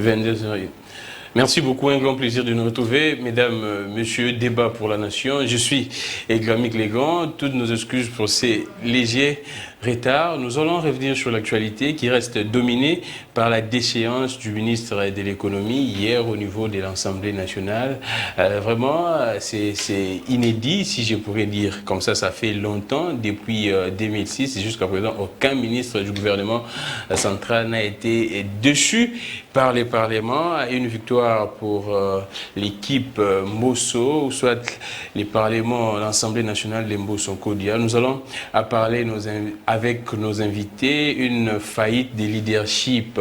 22h. Merci beaucoup, un grand plaisir de nous retrouver. Mesdames, messieurs, débat pour la nation. Je suis Gramic Légan. Toutes nos excuses pour ces légers retards. Nous allons revenir sur l'actualité qui reste dominée par la déchéance du ministre de l'économie hier au niveau de l'Assemblée nationale. Vraiment, c'est inédit, si je pourrais dire comme ça fait longtemps, depuis 2006 et jusqu'à présent, aucun ministre du gouvernement central n'a été déchu par les parlements. Une victoire pour l'équipe Mosso, ou soit les parlements, l'Assemblée nationale de Mbosso-Kodia. Nous allons parler avec nos invités, une faillite de leadership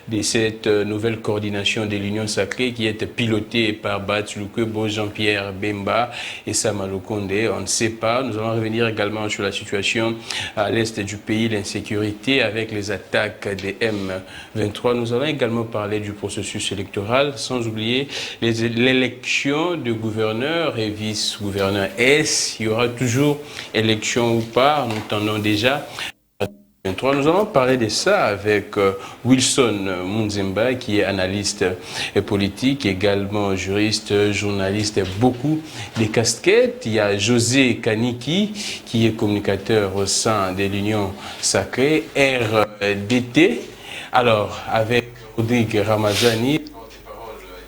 de cette nouvelle coordination de l'Union sacrée qui est pilotée par Batulukwebo, Jean-Pierre Bemba et Samalou Kondé. On ne sait pas. Nous allons revenir également sur la situation à l'est du pays, l'insécurité avec les attaques des M23. Nous allons également parler du processus électoral, sans oublier l'élection de gouverneur et vice-gouverneur. Est-ce qu'il y aura toujours élection ou pas? Nous tendons déjà. Nous allons parler de ça avec Wilson Munzemba, qui est analyste politique, également juriste, journaliste, beaucoup de casquettes. Il y a José Kaniki, qui est communicateur au sein de l'Union sacrée, RDT. Alors, avec Rodrigue Ramazani,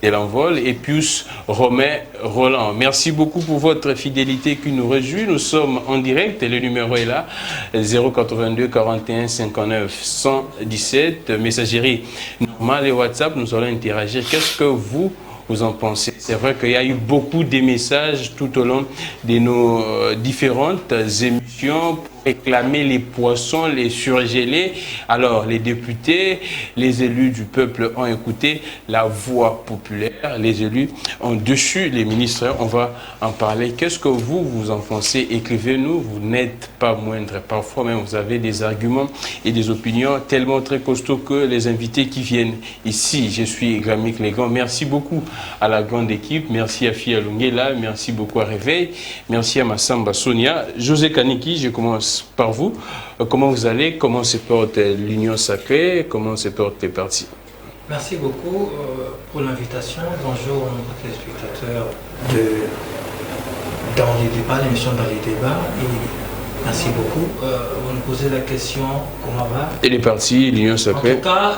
de l'envol, et Pius Romain Roland. Merci beaucoup pour votre fidélité qui nous réjouit. Nous sommes en direct et le numéro est là, 082 41 59 117. Messagerie normale et WhatsApp, nous allons interagir. Qu'est-ce que vous en pensez? C'est vrai qu'il y a eu beaucoup de messages tout au long de nos différentes émissions pour réclamer les poissons, les surgelés. Alors, les députés, les élus du peuple ont écouté la voix populaire. Les élus ont déchu les ministres. On va en parler. Qu'est-ce que vous en pensez? Écrivez-nous. Vous n'êtes pas moindre. Parfois même, vous avez des arguments et des opinions tellement très costauds que les invités qui viennent ici. Je suis Gramic Légan. Merci beaucoup à la grande équipe. Merci à Fia Lungela. Merci beaucoup à Réveil. Merci à Massamba Sonia. José Kaniki, je commence par vous. Comment vous allez? Comment se porte l'Union sacrée? Comment se portent les partis? Merci beaucoup pour l'invitation. Bonjour à nos téléspectateurs dans les débats, l'émission dans les débats. Et merci beaucoup. Vous nous posez la question, comment va? Et les partis, l'Union sacrée? En tout cas,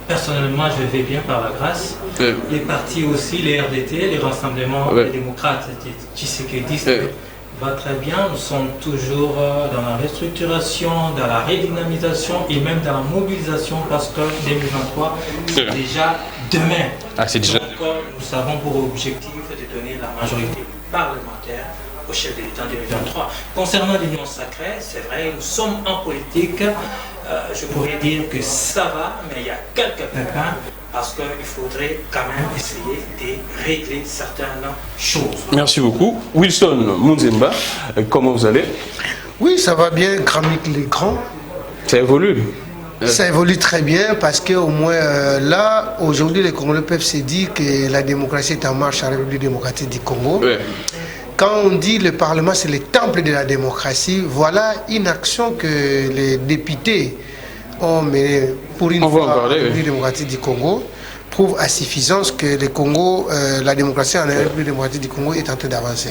personnellement, je vais bien par la grâce. Les partis aussi, les RDT, les rassemblements des démocrates, Tshisekedi, va très bien. Nous sommes toujours dans la restructuration, dans la redynamisation et même dans la mobilisation parce que 2023, c'est déjà demain. Donc, nous avons pour objectif de donner la majorité parlementaire au chef de l'État en 2023. Concernant l'Union sacrée, c'est vrai, nous sommes en politique. Je pourrais dire que ça va, mais il y a quelques pépins parce qu'il faudrait quand même essayer de régler certaines choses. Merci beaucoup. Wilson Munzemba, comment vous allez? Oui, ça va bien, Gramic Légan. Ça évolue? Ça évolue très bien parce qu'au moins là, aujourd'hui, les Congolais peuvent se dire que la démocratie est en marche à la République démocratique du Congo. Ouais. Quand on dit le Parlement, c'est le temple de la démocratie, voilà une action que les députés ont menée pour une fois à la République démocratique du Congo, prouve à suffisance que le Congo, la démocratie en République démocratique du Congo est en train d'avancer.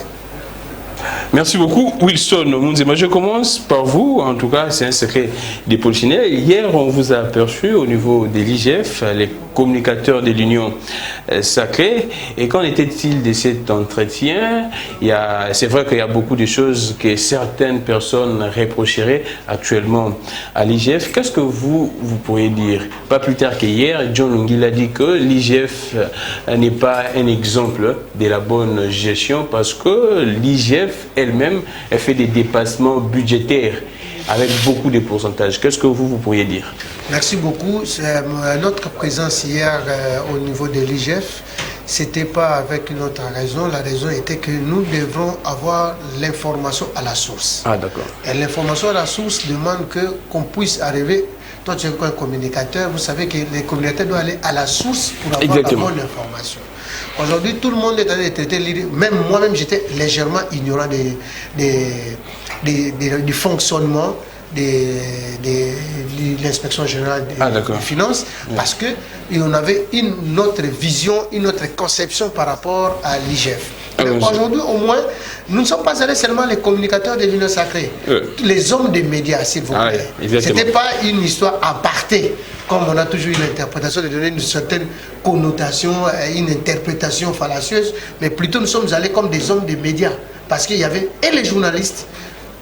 Merci beaucoup, Wilson Munzemba. Je commence par vous. En tout cas, c'est un secret des polichinelles. Hier, on vous a aperçu au niveau de l'IGF, les communicateurs de l'Union sacrée. Et qu'en était-il de cet entretien? C'est vrai qu'il y a beaucoup de choses que certaines personnes reprocheraient actuellement à l'IGF. Qu'est-ce que vous pourriez dire? Pas plus tard qu'hier, John Lungila a dit que l'IGF n'est pas un exemple de la bonne gestion parce que l'IGF elle-même fait des dépassements budgétaires avec beaucoup de pourcentages. Qu'est-ce que vous pourriez dire? Merci beaucoup. Notre présence hier au niveau de l'IGF, c'était pas avec une autre raison. La raison était que nous devrons avoir l'information à la source. Ah, d'accord. Et l'information à la source demande qu'on puisse arriver. Toi, tu es un communicateur. Vous savez que les communicateurs doivent aller à la source pour avoir la bonne information. Aujourd'hui, tout le monde est en train de traiter, même moi-même, j'étais légèrement ignorant du fonctionnement l'inspection générale des finances, parce qu'on avait une autre vision, une autre conception par rapport à l'IGF. Aujourd'hui, au moins, nous ne sommes pas allés seulement les communicateurs de l'Union sacrée, les hommes des médias, s'il vous plaît. Ce n'était pas une histoire apartée, comme on a toujours eu l'interprétation de donner une certaine connotation, une interprétation fallacieuse, mais plutôt nous sommes allés comme des hommes des médias, parce qu'il y avait et les journalistes,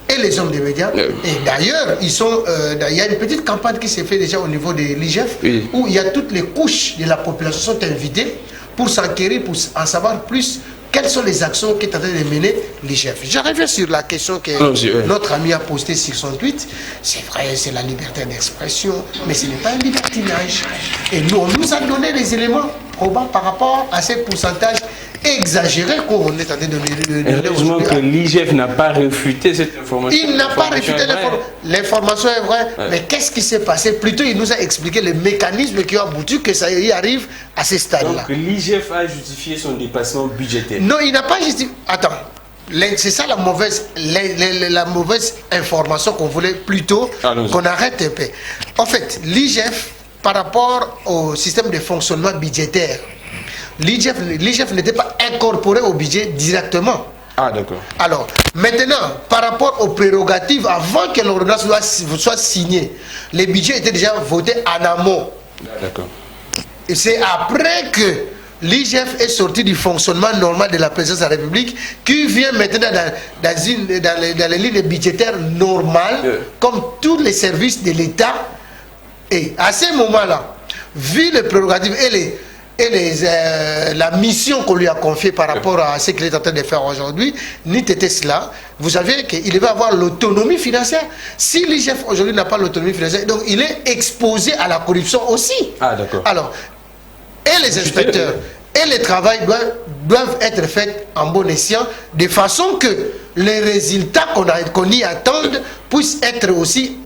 et les hommes des médias. Et d'ailleurs, il y a une petite campagne qui s'est faite déjà au niveau de l'IGF, où il y a toutes les couches de la population sont invitées pour s'enquérir, pour en savoir plus quelles sont les actions qui est en train de mener l'IGF. J'arrive sur la question que notre ami a postée sur son tweet. C'est vrai, c'est la liberté d'expression, mais ce n'est pas un libertinage. Et nous, on nous a donné les éléments probants par rapport à ces pourcentages exagéré qu'on est en train de heureusement que l'IGF n'a pas réfuté cette information. Il n'a pas réfuté l'information est vraie, mais qu'est-ce qui s'est passé? Plutôt, il nous a expliqué les mécanismes qui ont abouti que ça y arrive à ce stade-là. Donc l'IGF a justifié son dépassement budgétaire. Non, il n'a pas justifié. Attends, c'est ça la mauvaise information qu'on voulait plutôt qu'on arrête un peu. En fait, l'IGF, par rapport au système de fonctionnement budgétaire, l'IGF n'était pas incorporé au budget directement. Ah, d'accord. Alors, maintenant, par rapport aux prérogatives, avant que l'ordonnance soit signée, les budgets étaient déjà votés en amont. D'accord. Et c'est après que l'IGF est sorti du fonctionnement normal de la présidence de la République, qui vient maintenant dans les lignes budgétaires normales, comme tous les services de l'État. Et à ce moment-là, vu les prérogatives la mission qu'on lui a confiée par rapport à ce qu'il est en train de faire aujourd'hui, ni était cela, vous savez qu'il devait avoir l'autonomie financière. Si l'IGF aujourd'hui n'a pas l'autonomie financière, donc il est exposé à la corruption aussi. Ah, d'accord. Alors, et les inspecteurs et le travail doivent être faits en bon escient, de façon que les résultats qu'on y attende puissent être aussi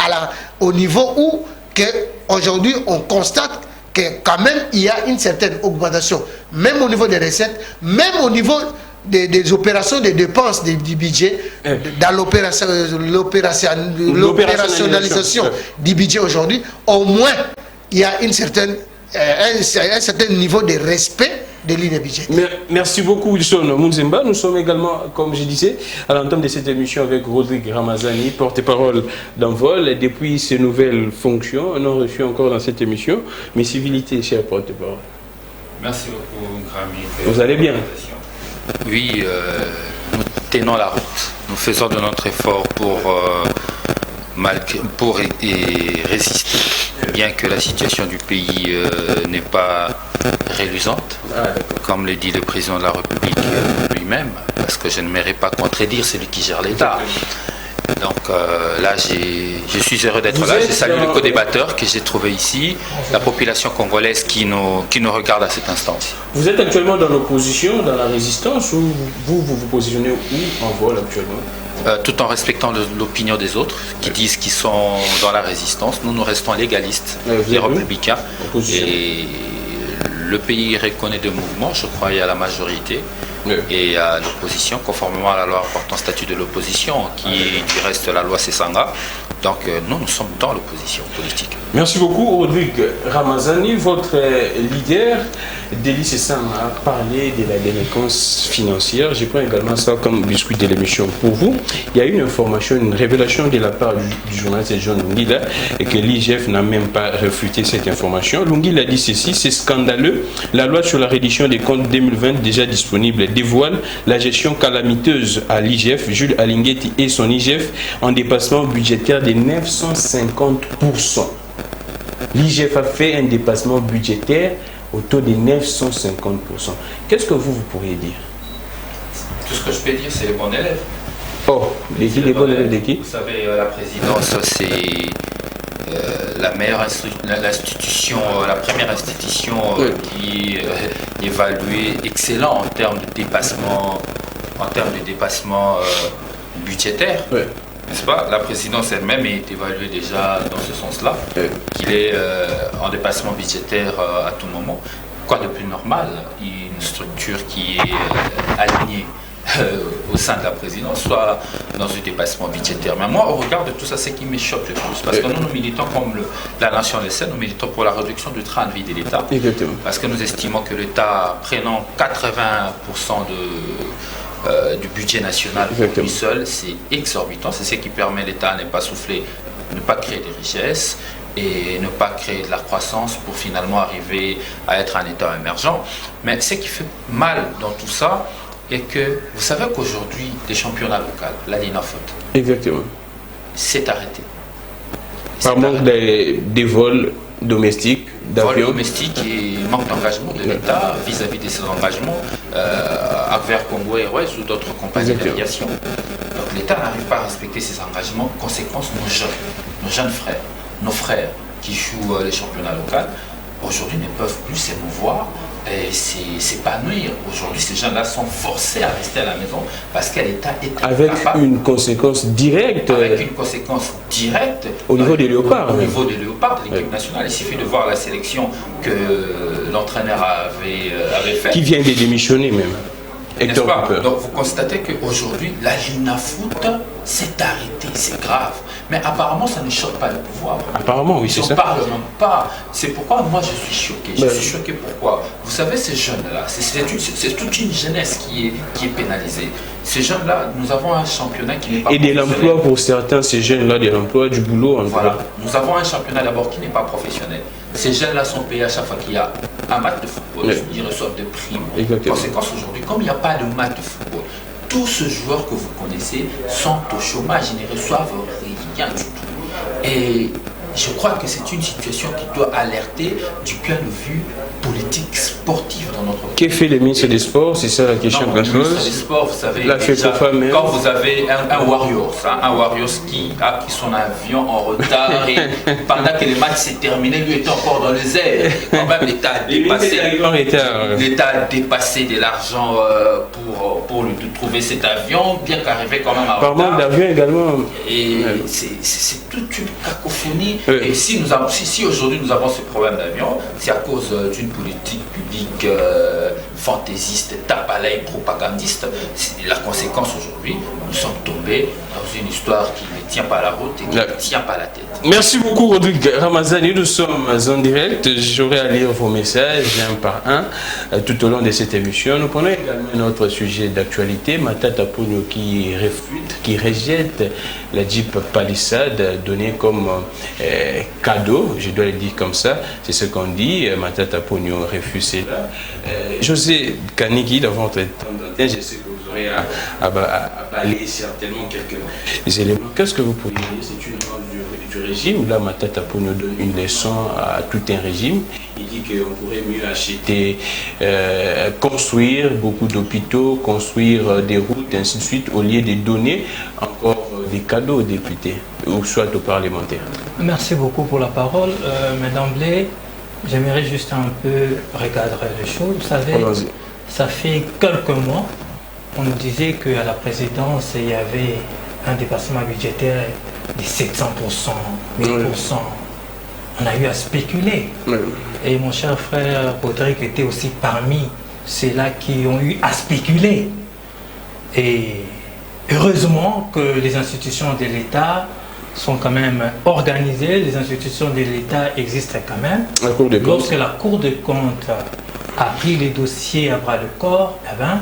au niveau où aujourd'hui on constate que quand même il y a une certaine augmentation, même au niveau des recettes, même au niveau des opérations de dépenses du budget, dans l'opérationnalisation du budget aujourd'hui, au moins il y a un certain niveau de respect de lignes budgétaires. Merci beaucoup Wilson Munzemba. Nous sommes également, comme je disais, à l'entame de cette émission avec Rodrigue Ramazani, porte-parole d'Envol. Depuis ses nouvelles fonctions, on a reçu encore dans cette émission mes civilités, cher porte-parole. Merci beaucoup, Gramy. Vous allez bien? Oui, nous tenons la route. Nous faisons de notre effort pour résister, bien que la situation du pays n'est pas reluisante, comme le dit le président de la République lui-même, parce que je ne m'aimerais pas contredire celui qui gère l'État. Donc là, je suis heureux d'être là. Je salue le co-débatteur que j'ai trouvé ici, la population congolaise qui nous regarde à cet instant. Vous êtes actuellement dans l'opposition, dans la résistance, ou vous positionnez où en vol actuellement? Tout en respectant l'opinion des autres qui disent qu'ils sont dans la résistance. Nous restons légalistes, les républicains. Et le pays reconnaît des mouvements, je crois, il y a la majorité. Et à l'opposition, conformément à la loi portant statut de l'opposition, qui reste la loi Sessanga. Donc nous sommes dans l'opposition politique. Merci beaucoup Rodrigue Ramazani. Votre leader, Délice Sam, a parlé de la délinquance financière. Je prends également ça comme biscuit de l'émission pour vous. Il y a une information, une révélation de la part du journaliste John Lungila, et que l'IGF n'a même pas réfuté cette information. Lungila dit ceci: c'est scandaleux. La loi sur la reddition des comptes 2020 déjà disponible dévoile la gestion calamiteuse à l'IGF. Jules Alinguetti et son IGF en dépassement budgétaire de 950%. L'IGF a fait un dépassement budgétaire au taux de 950%. Qu'est-ce que vous pourriez dire? Tout ce que je peux dire, c'est les bons élèves. Oh, les bons élèves de qui? Vous savez, la présidence, c'est la meilleure l'institution, la première institution qui est évaluée excellent en termes de dépassement, budgétaire. N'est-ce pas? La présidence elle-même est évaluée déjà dans ce sens-là, qu'il est en dépassement budgétaire à tout moment. Quoi de plus normal? Une structure qui est alignée au sein de la présidence, soit dans un dépassement budgétaire. Mais moi, au regard de tout ça, c'est qui me choque le plus. Parce que nous militons comme la nation laissée, nous militons pour la réduction du train de vie de l'État. Exactement. Parce que nous estimons que l'État, prenant 80% du budget national pour lui seul, c'est exorbitant. C'est ce qui permet à l'État à ne pas souffler, ne pas créer des richesses et ne pas créer de la croissance pour finalement arriver à être un État émergent. Mais ce qui fait mal dans tout ça est que vous savez qu'aujourd'hui, les championnats locaux, la Linafoot, exactement, c'est arrêté. Par manque des vols domestiques, d'avions. Vols domestiques et manque d'engagement de l'État vis-à-vis de ses engagements envers Congo Airways ou d'autres compagnies d'aviation. Donc l'État n'arrive pas à respecter ses engagements. Conséquence, nos jeunes frères, nos frères qui jouent les championnats locaux, aujourd'hui ne peuvent plus s'émouvoir et s'épanouir. Aujourd'hui, ces gens-là sont forcés à rester à la maison parce que l'État est avec une conséquence directe. Avec une conséquence directe au niveau des léopards. Au niveau des léopards de l'équipe nationale. Il suffit de voir la sélection que l'entraîneur avait faite. Qui vient de démissionner même. N'est-ce pas? Donc vous constatez qu'aujourd'hui, la Linafoot s'est arrêtée, c'est grave. Mais apparemment, ça ne choque pas le pouvoir. Apparemment, oui, c'est ça. On ne parle même pas. C'est pourquoi moi je suis choqué. Je suis choqué pourquoi? Vous savez, ces jeunes-là, c'est toute une jeunesse qui est pénalisée. Ces jeunes-là, nous avons un championnat qui n'est pas professionnel. Et de l'emploi pour certains, ces jeunes-là, de l'emploi, du boulot. Voilà. Nous avons un championnat d'abord qui n'est pas professionnel. Ces jeunes-là sont payés à chaque fois qu'il y a un match de football. Ils reçoivent des primes. Exactement. Conséquence aujourd'hui, comme il n'y a pas de match de football, tous ces joueurs que vous connaissez sont au chômage, ils ne reçoivent rien du tout. Et je crois que c'est une situation qui doit alerter du point de vue politique, sportif dans notre pays. Que fait le ministre des Sports? C'est ça la question que je pose. Le ministre des Sports, vous savez, déjà, quand vous avez un Warriors qui a pris son avion en retard et pendant que le match s'est terminé, lui était encore dans les airs. Quand même, l'État a dépassé de l'argent pour lui trouver cet avion, bien qu'arrivé quand même à retard. Par manque d'avion également. Et c'est toute une cacophonie. Et si aujourd'hui nous avons ce problème d'avion, c'est à cause d'une politique publique fantaisiste, tape à l'œil, propagandiste. La conséquence aujourd'hui, nous sommes tombés dans une histoire qui ne tient pas la route et qui ne tient pas la tête. Merci beaucoup Rodrigue Ramazani, nous sommes en direct. J'aurai à lire vos messages un par un tout au long de cette émission. Nous prenons également notre sujet d'actualité, Matata Ponyo qui réfute, qui rejette la Jeep Palisade donnée comme cadeau, je dois le dire comme ça, c'est ce qu'on dit. Matata Ponyo refuse cela. José Kaniki, dans votre temps d'antenne, je sais que vous aurez à balayer certainement quelques éléments. Qu'est-ce que vous pourriez dire? C'est une demande du régime. Là, Matata Ponyo donne une leçon à tout un régime. Il dit qu'on pourrait mieux acheter, construire beaucoup d'hôpitaux, construire des routes, ainsi de suite, au lieu de donner encore des cadeaux aux députés, ou soit aux parlementaires. Merci beaucoup pour la parole. Mais d'emblée, j'aimerais juste un peu recadrer les choses. Vous savez, ça fait quelques mois, on nous disait qu'à la présidence, il y avait un dépassement budgétaire de 700%, 1000%. On a eu à spéculer. Et mon cher frère Rodrigue était aussi parmi ceux-là qui ont eu à spéculer. Et heureusement que les institutions de l'État sont quand même organisées, les institutions de l'État existent quand même. Lorsque la Cour des comptes a pris les dossiers à bras le corps, eh ben,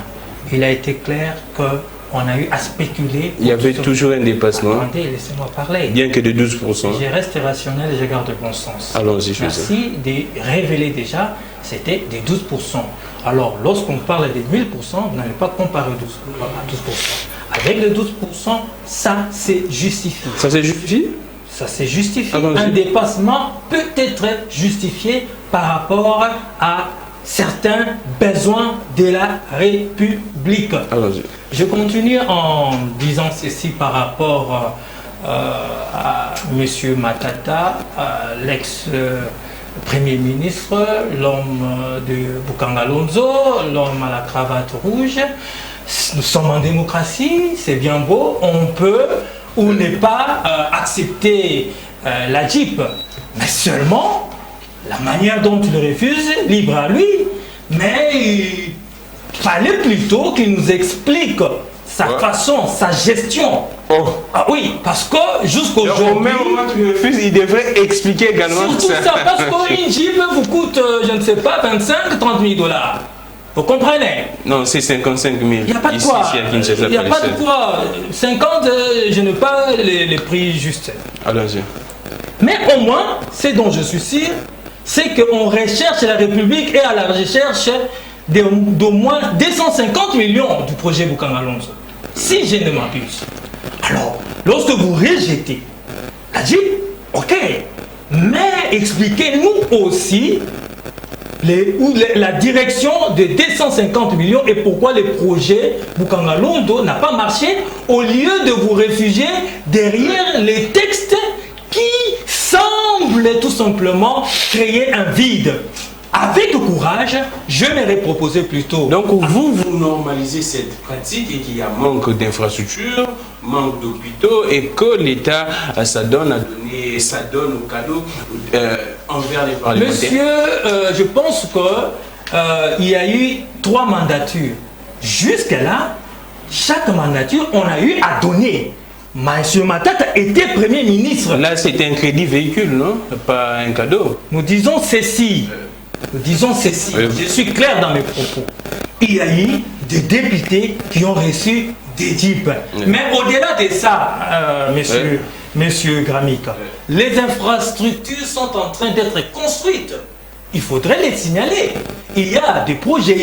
il a été clair qu'on a eu à spéculer. Il y avait toujours un dépassement. Attendez, laissez-moi parler. Bien que de 12%. Je reste rationnel et je garde le bon sens. Allons-y, merci de révéler déjà, c'était des 12%. Alors, lorsqu'on parle des 1000%, vous n'allez pas comparer 12%. Avec les 12%, ça c'est justifié. Ça c'est justifié? Ça c'est justifié. Un dépassement peut être justifié par rapport à certains besoins de la République. Je continue en disant ceci par rapport à M. Matata, l'ex-premier ministre, l'homme de Bukangalonzo, l'homme à la cravate rouge. Nous sommes en démocratie, c'est bien beau, on peut ou ne pas accepter la Jeep. Mais seulement, la manière dont il refuse, libre à lui, mais il fallait plutôt qu'il nous explique sa façon, sa gestion. Ah oui, parce que jusqu'aujourd'hui... Au même moment que tu refuses, il devrait expliquer également surtout ça, parce qu'une Jeep vous coûte, je ne sais pas, 25-30 000 $. Vous comprenez? Non, c'est 55 000. Il n'y a pas de quoi. Il n'y a pas de quoi. 50, je n'ai pas les prix justes. Allons-y. Mais au moins, ce dont je suis sûr, c'est qu'on recherche la République et à la recherche d'au moins 250 millions du projet Boukangalonzo. Si je ne m'abuse. Alors, lorsque vous rejetez la Jeep, ok. Mais expliquez-nous aussi la direction de 250 millions et pourquoi le projet Boukangalonzo n'a pas marché au lieu de vous réfugier derrière les textes qui semblent tout simplement créer un vide. Avec courage, je m'aurais proposé plutôt. Donc vous normalisez cette pratique et qu'il y a manque d'infrastructures, manque d'hôpitaux et que l'État s'adonne au cadeau envers les parlementaires. Monsieur, je pense qu'il y a eu 3 mandatures. Jusque-là, chaque mandature, on a eu à donner. Monsieur Matata était Premier ministre. Là, c'était un crédit véhicule, non? Pas un cadeau. Nous disons ceci. Je suis clair dans mes propos. Il y a eu des députés qui ont reçu des jeeps. Mais au-delà de ça, monsieur Gramik, les infrastructures sont en train d'être construites. Il faudrait les signaler. Il y a des projets,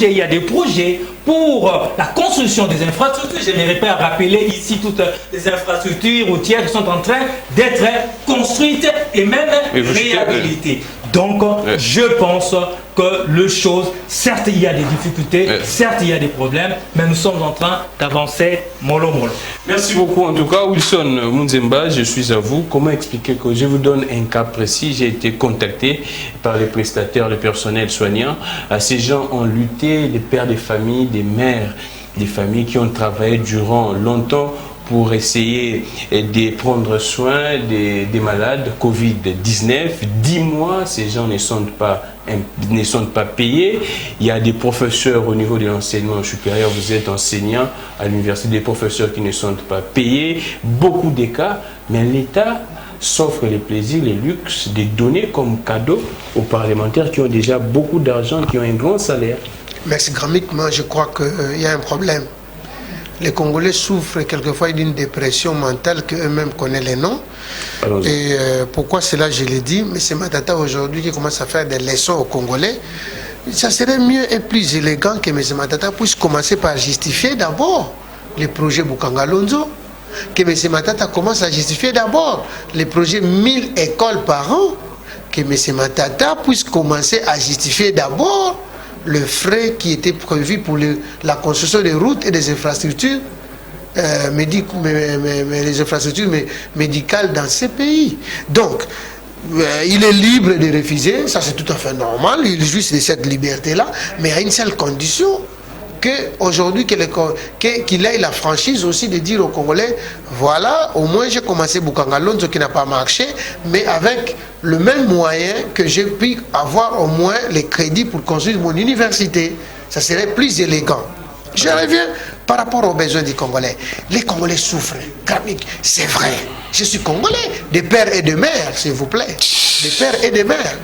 il y a des projets pour la construction des infrastructures. Je n'aimerais pas rappeler ici toutes les infrastructures routières qui sont en train d'être construites et même réhabilitées. Donc, je pense que le chose, certes il y a des difficultés, certes il y a des problèmes, mais nous sommes en train d'avancer mollo mollo. Merci beaucoup en tout cas, Wilson Munzemba, je suis à vous. Comment expliquer que je vous donne un cas précis? J'ai été contacté par les prestataires, le personnel soignant. Ces gens ont lutté, des pères de famille, des mères, des familles qui ont travaillé durant longtemps pour essayer de prendre soin des malades Covid-19. 10 mois, ces gens ne sont pas payés. Il y a des professeurs au niveau de l'enseignement supérieur, vous êtes enseignant à l'université, des professeurs qui ne sont pas payés. Beaucoup de cas, mais l'État s'offre les plaisirs, les luxes de donner comme cadeau aux parlementaires qui ont déjà beaucoup d'argent, qui ont un grand salaire. Merci Gramik, moi je crois qu'il y a un problème. Les Congolais souffrent quelquefois d'une dépression mentale qu'eux-mêmes connaissent les noms. Et pourquoi cela je l'ai dit, mais c'est Matata aujourd'hui qui commence à faire des leçons aux Congolais. Ça serait mieux et plus élégant que M. Matata puisse commencer par justifier d'abord les projets Boukangalonzo, que M. Matata commence à justifier d'abord les projets 1000 écoles par an, que M. Matata puisse commencer à justifier d'abord le frais qui était prévu pour la construction des routes et des infrastructures, les infrastructures médicales dans ces pays. Donc, il est libre de refuser, ça c'est tout à fait normal, il jouit de cette liberté-là, mais à une seule condition, qu'aujourd'hui qu'il ait la franchise aussi de dire aux Congolais, voilà, au moins j'ai commencé Boukangalonzo qui n'a pas marché, mais avec le même moyen que j'ai pu avoir au moins les crédits pour construire mon université. Ça serait plus élégant. Je reviens par rapport aux besoins des Congolais. Les Congolais souffrent. C'est vrai. Je suis Congolais, des pères et de mères, s'il vous plaît. Des pères et des mères.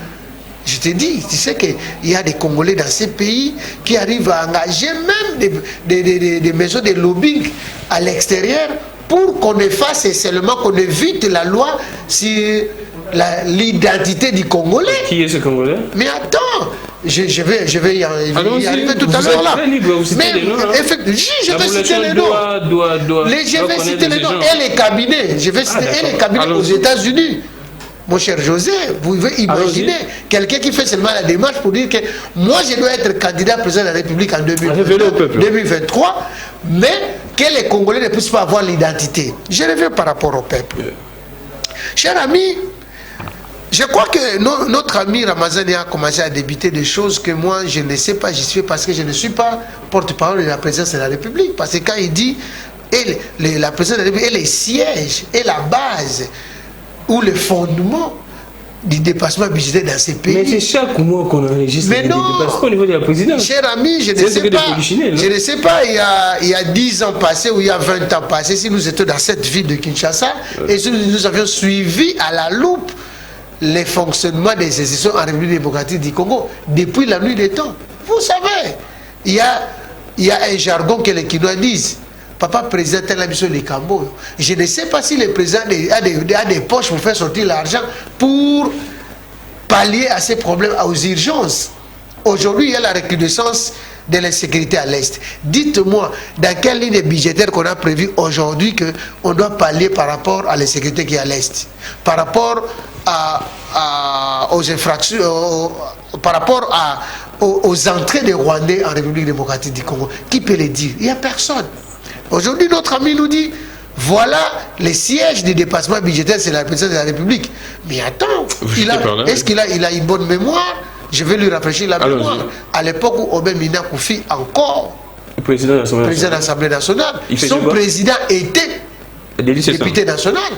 Je te dis, tu sais qu'il y a des Congolais dans ces pays qui arrivent à engager même des maisons de lobbying à l'extérieur pour qu'on efface et seulement qu'on évite la loi sur l'identité du Congolais. Qui est ce Congolais? Mais attends, je vais y arriver tout à l'heure là. Mais je vais citer les noms. Je vais citer les noms et les cabinets. Je vais citer les cabinets aux États-Unis. Mon cher José, vous pouvez imaginer quelqu'un qui fait seulement la démarche pour dire que moi je dois être candidat président de la République en 2023, mais que les Congolais ne puissent pas avoir l'identité. Je reviens par rapport au peuple. Cher ami, je crois que notre ami Ramazani a commencé à débiter des choses que moi je ne sais pas justifier parce que je ne suis pas porte-parole de la présidence de la République. Parce que quand il dit la présidence de la République est le siège et la base ou le fondement du dépassement budgétaire dans ces pays. Mais c'est chaque mois qu'on enregistre des dépassements au niveau de la présidence. Cher ami, je ne sais pas. Je ne sais pas, il y a 10 ans passés ou il y a 20 ans passés, si nous étions dans cette ville de Kinshasa, et si nous avions suivi à la loupe les fonctionnements des institutions en République démocratique du Congo depuis la nuit des temps. Vous savez, il y a un jargon que les Kinois disent. Papa président tel mission les Cambo. Je ne sais pas si le président a des poches pour faire sortir l'argent pour pallier à ces problèmes, aux urgences. Aujourd'hui, il y a la recrudescence de l'insécurité à l'Est. Dites-moi, dans quelle ligne budgétaire qu'on a prévu aujourd'hui qu'on doit pallier par rapport à l'insécurité qui est à l'Est, par rapport aux infractions, par rapport aux entrées des Rwandais en République démocratique du Congo. Qui peut les dire? Il n'y a personne. Aujourd'hui, notre ami nous dit, voilà les sièges du dépassement budgétaire, c'est la présidence de la République. Mais attends, est-ce qu'il a une bonne mémoire? Je vais lui rafraîchir la mémoire. À l'époque où Obed Mina Koufi, encore président de l'Assemblée nationale, son président était député national.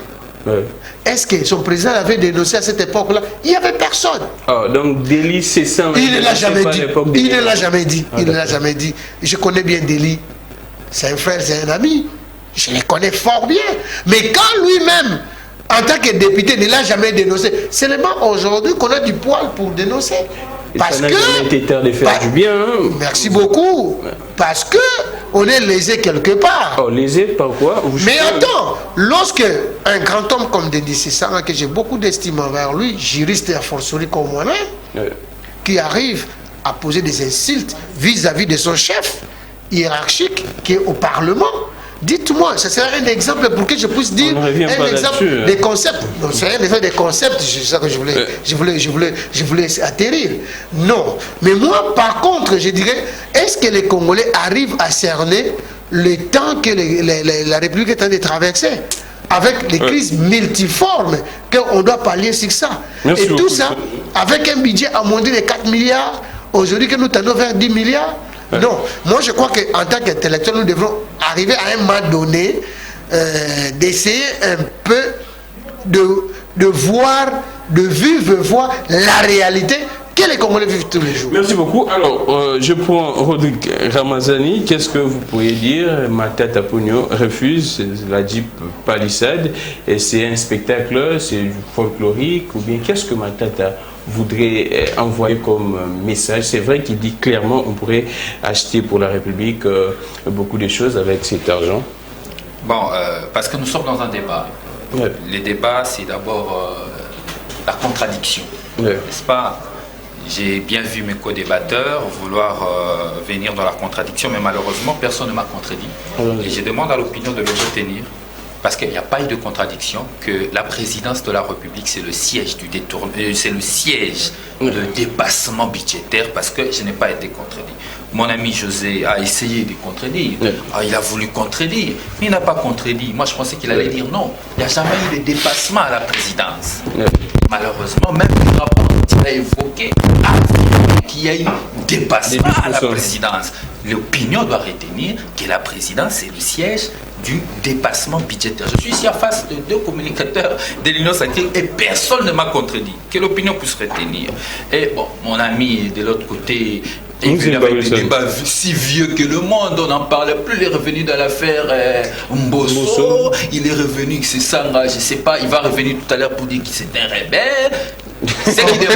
Ouais. Est-ce que son président avait dénoncé à cette époque-là? Il n'y avait personne. Oh, donc Déli, c'est ça. Il ne l'a jamais dit. Il ne l'a jamais dit. Il ne l'a jamais dit. Je connais bien Déli. C'est un frère, c'est un ami. Je les connais fort bien. Mais quand lui-même, en tant que député, ne l'a jamais dénoncé, c'est seulement aujourd'hui qu'on a du poil pour dénoncer. Parce que... Merci beaucoup. Parce que on est lésé quelque part. Oh, lésé par quoi? Mais attends, lorsque un grand homme comme Denis Sessanga, que j'ai beaucoup d'estime envers lui, juriste et a fortiori comme moi-même, qui arrive à poser des insultes vis-à-vis de son chef hiérarchique qui est au Parlement, dites-moi, ça serait un exemple pour que je puisse dire un exemple des concepts. Non, c'est un exemple des concepts, c'est ça que je voulais atterrir. Non. Mais moi, par contre, je dirais, est-ce que les Congolais arrivent à cerner le temps que la République est en train de traverser avec les crises multiformes qu'on doit pallier sur ça? Merci. Et tout ça, avec un budget amoindri de 4 milliards, aujourd'hui que nous tendons vers 10 milliards. Non, moi je crois qu'en tant qu'intellectuel, nous devrons arriver à un moment donné d'essayer un peu de voir, de vivre la réalité que les Congolais vivent tous les jours. Merci beaucoup. Alors, je prends Rodrigue Ramazani. Qu'est-ce que vous pourriez dire? Matata Pogno refuse la Jeep Palissade. Et c'est un spectacle, c'est du folklorique ou bien qu'est-ce que Matata voudrait envoyer comme message? C'est vrai qu'il dit clairement on pourrait acheter pour la République beaucoup de choses avec cet argent. Bon, parce que nous sommes dans un débat. Ouais. Les débats, c'est d'abord la contradiction. Ouais. N'est-ce pas? J'ai bien vu mes co-débatteurs vouloir venir dans la contradiction, mais malheureusement, personne ne m'a contredit. Et je demande à l'opinion de le retenir. Parce qu'il n'y a pas eu de contradiction, que la présidence de la République, c'est le siège du c'est le siège de dépassement budgétaire, parce que je n'ai pas été contredit. Mon ami José a essayé de contredire. Il a voulu contredire, mais il n'a pas contredit. Moi, je pensais qu'il allait dire non. Il n'y a jamais eu de dépassement à la présidence. Malheureusement, même le rapport qu'il a évoqué qu'il y a eu dépassement à la présidence. L'opinion doit retenir que la présidence, c'est le siège du dépassement budgétaire. Je suis ici en face de 2 communicateurs de l'Union sacrée et personne ne m'a contredit. Que l'opinion puisse retenir. Et bon, mon ami de l'autre côté est venu avec des débats si vieux que le monde, on n'en parle plus. Il est revenu dans l'affaire Mbosso. Il est revenu que c'est ça, je ne sais pas, il va revenir tout à l'heure pour dire que c'est un rebelle. C'est qui débat.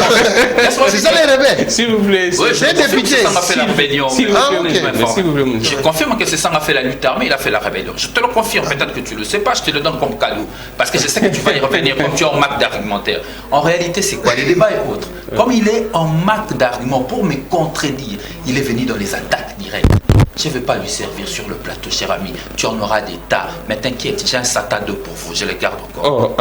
C'est ça les rebelles. S'il vous plaît. Oui, je confirme que c'est ça m'a fait la rébellion. Je confirme que c'est ça m'a fait la lutte armée, il a fait la rébellion. Je te le confirme, peut-être que tu ne le sais pas, je te le donne comme cadeau. Parce que je sais que tu vas y revenir comme tu es en marque d'argumentaire. En réalité, c'est quoi? Le débat est autre. Comme il est en marque d'argument pour me contredire, il est venu dans les attaques directes. Je ne vais pas lui servir sur le plateau, cher ami. Tu en auras des tas. Mais t'inquiète, j'ai un SATA 2 pour vous. Je le garde encore.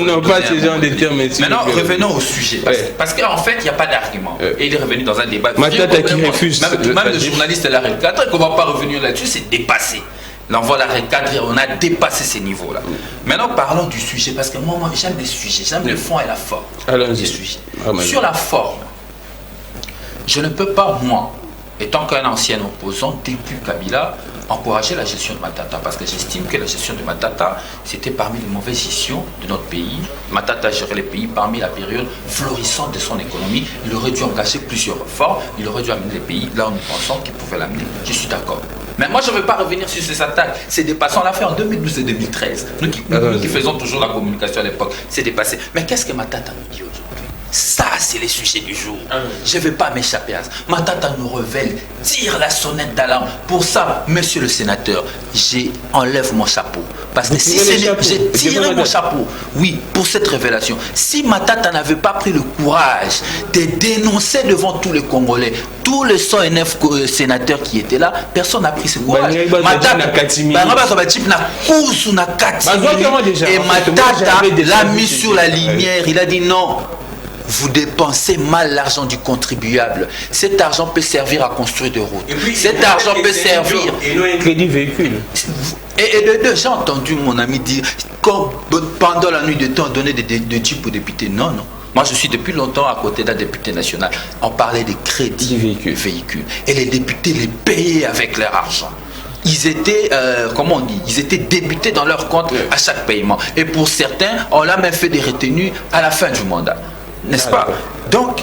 Non, pas ce genre de termes. Maintenant, revenons au sujet. Parce qu'en fait, il n'y a pas d'argument. Et il est revenu dans un débat. Matata qui refuse. Même le journaliste l'a recadré, qu'on ne va pas revenir là-dessus, c'est dépassé. Là, on va la recadrer, on a dépassé ces niveaux-là. Maintenant, parlons du sujet. Parce que moi j'aime des sujets. J'aime le fond et la forme des sujets. Sur la forme, je ne peux pas, moi, étant qu'un ancien opposant, depuis Kabila, encourager la gestion de Matata, parce que j'estime que la gestion de Matata, c'était parmi les mauvaises gestions de notre pays. Matata gérait le pays parmi la période florissante de son économie. Il aurait dû engager plusieurs réformes, il aurait dû amener le pays là où nous pensons qu'il pouvait l'amener. Je suis d'accord. Mais moi, je ne veux pas revenir sur ces attaques. C'est dépassé. On l'a fait en 2012 et 2013. Nous qui faisons toujours la communication à l'époque, c'est dépassé. Mais qu'est-ce que Matata nous dit aujourd'hui? Ça, c'est les sujets du jour. Je ne vais pas m'échapper à ça. Matata nous révèle, tire la sonnette d'alarme. Pour ça, monsieur le sénateur, j'enlève mon chapeau. Parce que si j'ai tiré mon chapeau, oui, pour cette révélation. Si Matata n'avait pas pris le courage de dénoncer devant tous les Congolais, tous les 109 sénateurs qui étaient là, personne n'a pris ce courage. Matata, et Matata l'a mis sur la lumière. Il a dit non. Vous dépensez mal l'argent du contribuable. Cet argent peut servir à construire des routes. Cet argent peut servir. Et non un crédit véhicule. Et de deux, j'ai entendu mon ami dire, comme pendant la nuit de temps, donner des jeeps aux députés. Non, non. Moi, je suis depuis longtemps à côté d'un député national. On parlait des crédits véhicules. Et les députés les payaient avec leur argent. Ils étaient, comment on dit, ils étaient débutés dans leur compte à chaque paiement. Et pour certains, on l'a même fait des retenues à la fin du mandat. N'est-ce pas? Donc,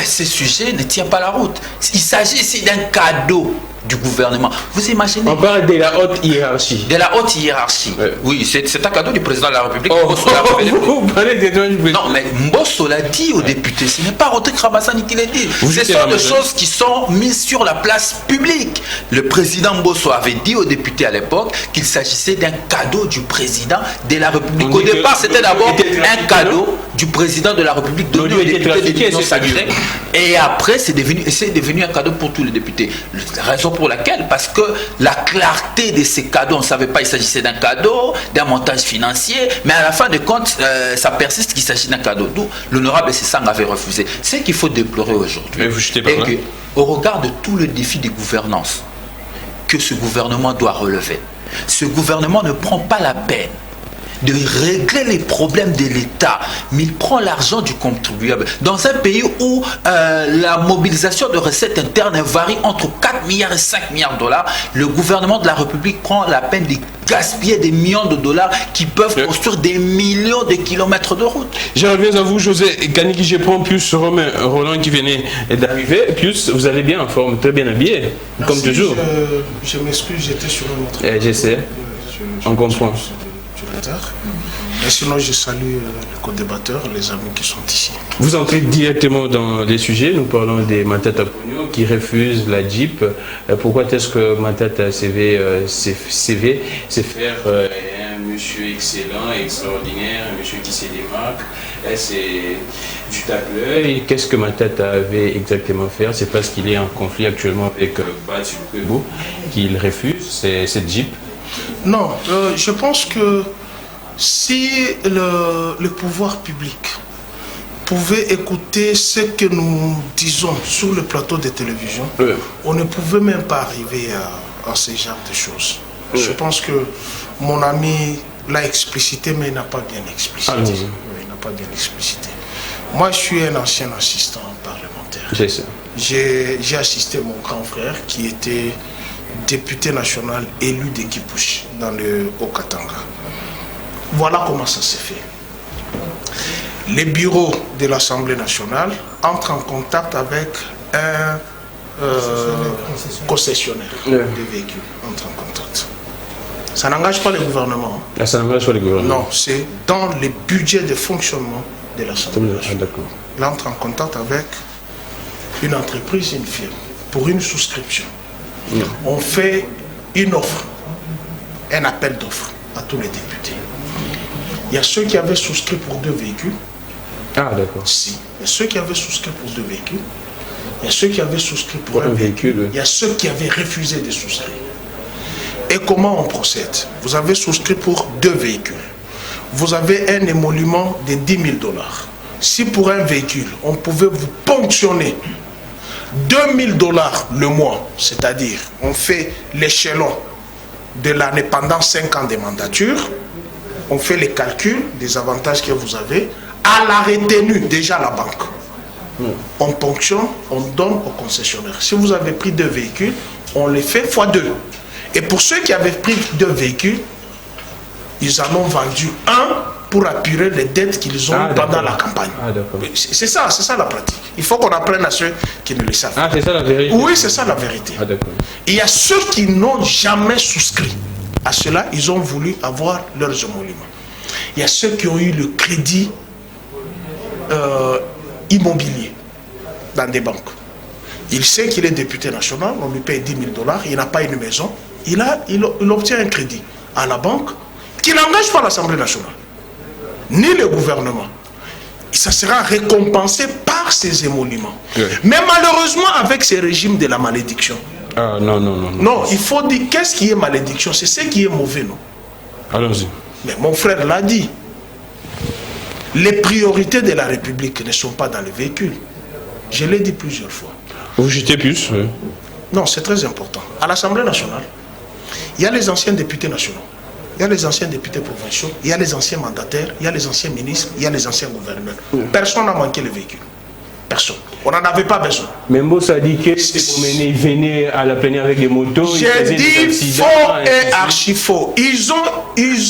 ce sujet ne tient pas la route. Il s'agit ici d'un cadeau du gouvernement. Vous imaginez? On parle de la haute hiérarchie. De la haute hiérarchie. Oui, c'est un cadeau du président de la République. Vous parlez de... Non, mais Mbosso l'a dit aux députés. Ce n'est pas Rodrigue Rabassani qui l'a dit. Ce sont des choses qui sont mises sur la place publique. Le président Mbosso avait dit aux députés à l'époque qu'il s'agissait d'un cadeau du président de la République. Au départ, c'était d'abord un cadeau du président de la République donné aux députés de l'Union sacrée. Et après, c'est devenu un cadeau pour tous les députés. La raison pour laquelle, parce que la clarté de ces cadeaux, on ne savait pas il s'agissait d'un cadeau, d'un montage financier, mais à la fin de compte, ça persiste qu'il s'agit d'un cadeau. D'où l'honorable Sessang avait refusé. C'est qu'il faut déplorer aujourd'hui. Et au regard de tout le défi de gouvernance que ce gouvernement doit relever, ce gouvernement ne prend pas la peine de régler les problèmes de l'État, mais il prend l'argent du contribuable. Dans un pays où la mobilisation de recettes internes varie entre 4 milliards et 5 milliards de dollars, le gouvernement de la République prend la peine de gaspiller des millions de dollars qui peuvent construire des millions de kilomètres de route. Je reviens à vous, José Kaniki, je prends plus Roland qui venait d'arriver, plus vous allez bien en forme, très bien habillé, comme toujours. Je m'excuse, j'étais sur un autre. Je sais, on comprend. Et sinon, je salue les co-débatteurs, les amis qui sont ici. Vous entrez directement dans les sujets. Nous parlons des Matata Ponyo qui refusent la Jeep. Pourquoi est-ce que Matata CV c'est faire un monsieur excellent, extraordinaire, un monsieur qui se démarque? C'est du tape-l'œil. Qu'est-ce que Matata avait exactement fait? C'est parce qu'il est en conflit actuellement avec Batsou Kwebo qu'il refuse cette Jeep. Non, je pense que si le pouvoir public pouvait écouter ce que nous disons sur le plateau de télévision, on ne pouvait même pas arriver à ce genre de choses. Je pense que mon ami l'a explicité, mais il n'a pas bien explicité. Il n'a pas bien explicité. Moi, je suis un ancien assistant parlementaire. J'ai assisté mon grand frère qui était député national élu de Kipushi dans le Haut-Katanga. Voilà comment ça s'est fait. Les bureaux de l'Assemblée nationale entrent en contact avec un concessionnaire de véhicules. Entre en contact. Ça n'engage pas le gouvernement. Ça n'engage pas le gouvernement. Non, c'est dans le budget de fonctionnement de l'Assemblée nationale. Il entre en contact avec une entreprise, une firme, pour une souscription. On fait une offre, un appel d'offres à tous les députés. Il y a ceux qui avaient souscrit pour 2 véhicules. Ah, d'accord. Si. Il y a ceux qui avaient souscrit pour 2 véhicules. Il y a ceux qui avaient souscrit pour un véhicule. Il y a ceux qui avaient refusé de souscrire. Et comment on procède? Vous avez souscrit pour 2 véhicules. Vous avez un émolument de $10 000. Si pour un véhicule, on pouvait vous ponctionner $2 000 le mois, c'est-à-dire on fait l'échelon de l'année pendant 5 ans de mandature, on fait les calculs des avantages que vous avez à la retenue déjà à la banque. On ponctionne, on donne au concessionnaire. Si vous avez pris 2 véhicules, on les fait x2. Et pour ceux qui avaient pris 2 véhicules, ils en ont vendu un pour apurer les dettes qu'ils ont pendant la campagne. C'est ça la pratique. Il faut qu'on apprenne à ceux qui ne le savent pas. C'est ça la vérité? Oui, c'est ça la vérité. Il y a ceux qui n'ont jamais souscrit. À cela, ils ont voulu avoir leurs émoluments. Il y a ceux qui ont eu le crédit immobilier dans des banques. Il sait qu'il est député national, on lui paye $10 000, il n'a pas une maison, il obtient un crédit à la banque qui n'engage pas l'Assemblée nationale, ni le gouvernement. Ça sera récompensé par ces émoluments. Mais malheureusement, avec ces régimes de la malédiction. Non, il faut dire, qu'est-ce qui est malédiction? C'est ce qui est mauvais, non? Allons-y. Mais mon frère l'a dit. Les priorités de la République ne sont pas dans les véhicules. Je l'ai dit plusieurs fois. Vous jetez plus? Non, c'est très important. À l'Assemblée nationale, il y a les anciens députés nationaux, il y a les anciens députés provinciaux, il y a les anciens mandataires, il y a les anciens ministres, il y a les anciens gouverneurs. Personne n'a manqué les véhicules. Personne. On n'en avait pas besoin. Mais Mbosso a dit que il venait à la plénière avec des motos. J'ai dit faux et archi faux. Ils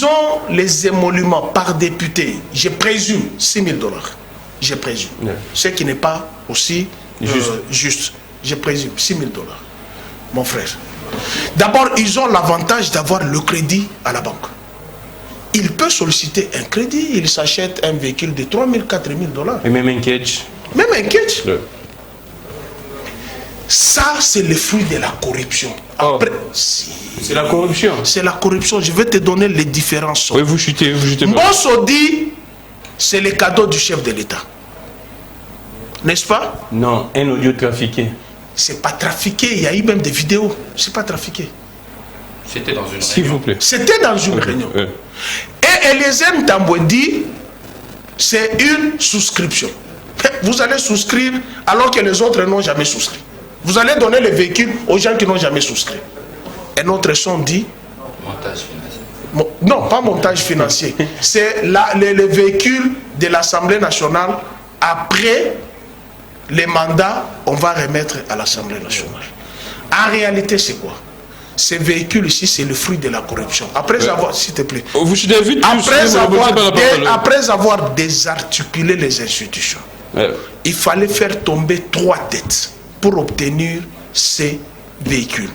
ont les émoluments par député. Je présume $6 000. Je présume. Ce qui n'est pas aussi juste. Je présume $6 000. Mon frère. D'abord, ils ont l'avantage d'avoir le crédit à la banque. Il peut solliciter un crédit. Il s'achète un véhicule de $3 000, $4 000. Et même un catch. Même un catch. Ça, c'est le fruit de la corruption. C'est la corruption. C'est la corruption. Je vais te donner les différences. Oui, vous chutez. Mbosso dit, c'est le cadeau du chef de l'État. N'est-ce pas? Non, un audio trafiqué. C'est pas trafiqué. Il y a eu même des vidéos. C'est pas trafiqué. C'était dans une réunion. S'il vous plaît. C'était dans une réunion. Et Eliezer Ntambwe dit, c'est une souscription. Vous allez souscrire alors que les autres n'ont jamais souscrit. Vous allez donner les véhicules aux gens qui n'ont jamais souscrit. Et notre son dit... Montage financier. Non, pas montage financier. C'est les véhicules de l'Assemblée nationale. Après les mandats, on va remettre à l'Assemblée nationale. En réalité, c'est quoi? Ces véhicules ici, c'est le fruit de la corruption. Après avoir, s'il te plaît, après avoir désarticulé les institutions, il fallait faire tomber 3 têtes pour obtenir ces véhicules.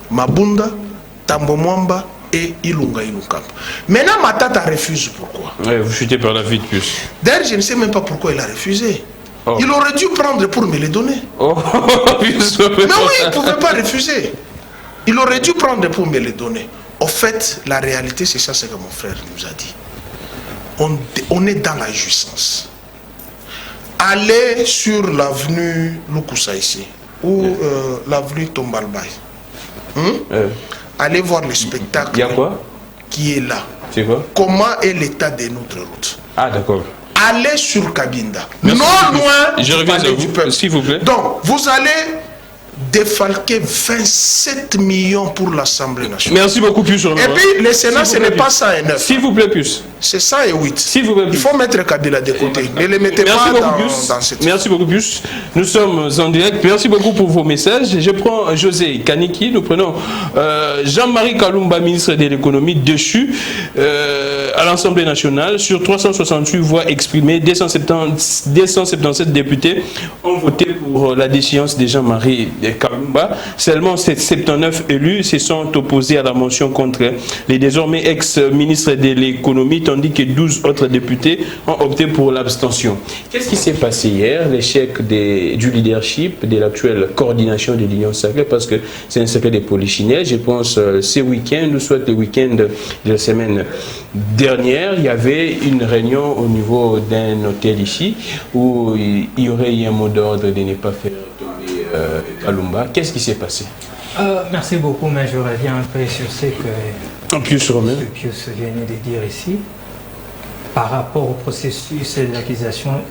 Mabunda, Tambo Mwamba et Ilunga Ilunkamba. Maintenant, Matata refuse. Pourquoi? Vous chutez par la vie de plus. D'ailleurs, je ne sais même pas pourquoi il a refusé. Il aurait dû prendre pour me les donner. Mais oui, il ne pouvait pas refuser. Il aurait dû prendre pour me les donner. Au fait, la réalité, c'est ça ce que mon frère nous a dit. On est dans la jouissance. Allez sur l'avenue Lukusa ici, ou l'avenue Tombalbaye. Allez voir le spectacle. Il y a quoi qui est là. C'est quoi? Comment est l'état de notre route? Ah, d'accord. Allez sur Cabinda. Non loin du palais du peuple. S'il vous plaît. Donc, vous allez défalquer 27 millions pour l'Assemblée nationale. Merci beaucoup, Puce. Et puis, le Sénat, ce n'est pas 109. S'il vous plaît, Puce. C'est 108. S'il vous plaît, il faut mettre Kabila de côté. Ne les mettez pas dans cette... Merci beaucoup, Puce. Nous sommes en direct. Merci beaucoup pour vos messages. Je prends José Kaniki. Nous prenons Jean-Marie Kalumba, ministre de l'économie, déchu à l'Assemblée nationale. Sur 368 voix exprimées, 277 députés ont voté pour la déchéance de Jean-Marie Kalumba. Seulement 79 élus se sont opposés à la motion contre les désormais ex-ministres de l'économie, tandis que 12 autres députés ont opté pour l'abstention. Qu'est-ce qui s'est passé hier? L'échec du leadership de l'actuelle coordination de l'Union sacrée, parce que c'est un secret des polichinelles. Je pense ce week-end, ou soit le week-end de la semaine dernière, il y avait une réunion au niveau d'un hôtel ici où il y aurait eu un mot d'ordre de ne pas faire tomber Kalumba. Qu'est-ce qui s'est passé? Merci beaucoup, mais je reviens un peu sur ce que Pius venait de dire ici. Par rapport au processus de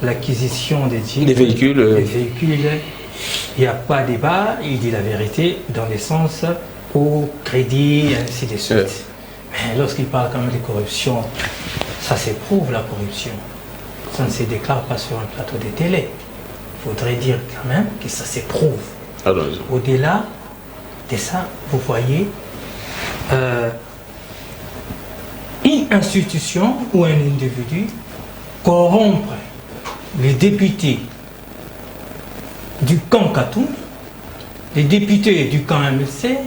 l'acquisition des véhicules, il n'y a pas de débat, il dit la vérité dans le sens au crédit, ainsi de suite. Mais lorsqu'il parle quand même de corruption, ça s'éprouve la corruption. Ça ne se déclare pas sur un plateau de télé. faudrait dire quand même que ça s'éprouve. Au-delà de ça, vous voyez, une institution ou un individu corrompre les députés du camp Katumbi, les députés du camp MLC,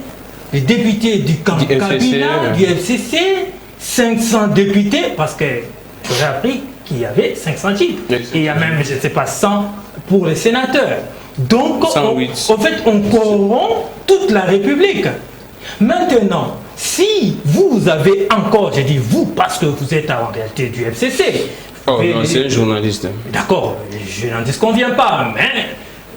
les députés du camp Kabila, du FCC, 500 députés, parce que j'aurais appris qu'il y avait 500 types. Et il y a même, je ne sais pas, 100 pour les sénateurs. Donc, en fait, on corrompt toute la République. Maintenant, si vous avez encore, j'ai dit vous, parce que vous êtes en réalité du FCC. Oh non, c'est un journaliste. D'accord, je n'en disconviens pas, mais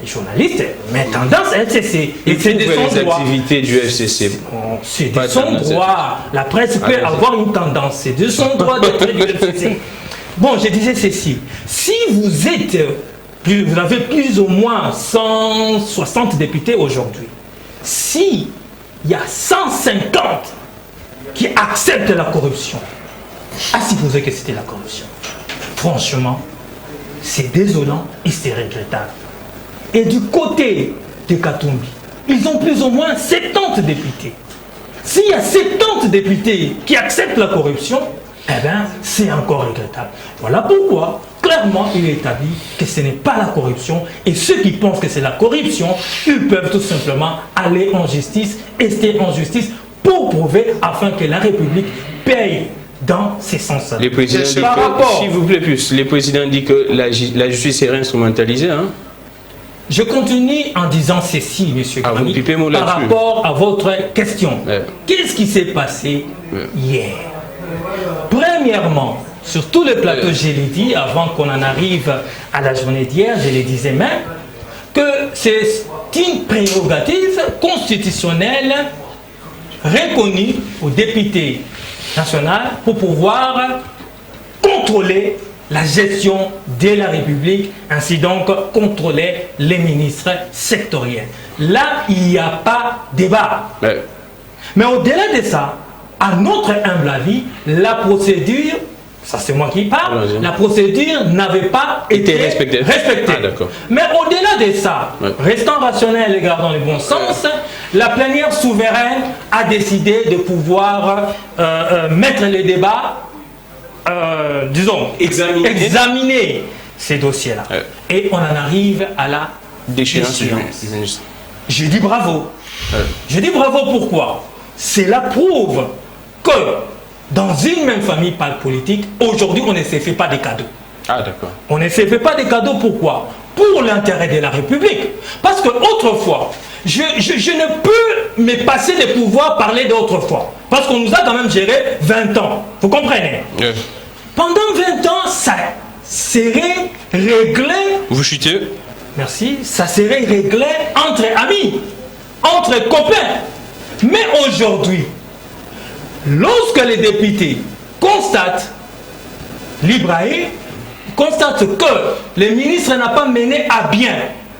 journaliste, mais tendance FCC. Et c'est des activités du FCC. C'est de son droit. La presse peut avoir une tendance. C'est de son droit d'être du FCC. Bon, je disais ceci. Si vous êtes, vous avez plus ou moins 160 députés aujourd'hui, si il y a 150 qui acceptent la corruption, à supposer que c'était la corruption, franchement, c'est désolant et c'est regrettable. Et du côté de Katumbi, ils ont plus ou moins 70 députés. S'il y a 70 députés qui acceptent la corruption, eh bien, c'est encore regrettable. Voilà pourquoi, clairement, il est établi que ce n'est pas la corruption. Et ceux qui pensent que c'est la corruption, ils peuvent tout simplement aller en justice, rester en justice pour prouver afin que la République paye dans ces sens-là. Les présidents disent que, s'il vous plaît plus, les présidents disent que la justice est instrumentalisée, hein? Je continue en disant ceci, monsieur Gramy, par rapport à votre question. Qu'est-ce qui s'est passé hier? Premièrement, sur tous les plateaux, je l'ai dit, avant qu'on en arrive à la journée d'hier, je le disais même, que c'est une prérogative constitutionnelle reconnue aux députés nationaux pour pouvoir contrôler la gestion de la République, ainsi donc contrôler les ministres sectoriels. Là, il n'y a pas débat. Mais au-delà de ça, à notre humble avis, la procédure, ça c'est moi qui parle, la procédure n'avait pas été respectée. Mais au-delà de ça, restant rationnel et gardant le bon sens, la plénière souveraine a décidé de pouvoir mettre les débats, disons, examiner ces dossiers-là. Et on en arrive à la déchéance. Je dis bravo. Je dis bravo pourquoi? Cela prouve que dans une même famille politique, aujourd'hui, on ne se fait pas des cadeaux. Ah, d'accord. On ne se fait pas des cadeaux, pourquoi? Pour l'intérêt de la République. Parce que autrefois, je ne peux me passer de pouvoir parler d'autrefois. Parce qu'on nous a quand même géré 20 ans. Vous comprenez? Pendant 20 ans, ça serait réglé... Vous chutez? Merci. Ça serait réglé entre amis, entre copains. Mais aujourd'hui, lorsque les députés constatent, l'Ibrahim constate que le ministre n'a pas mené à bien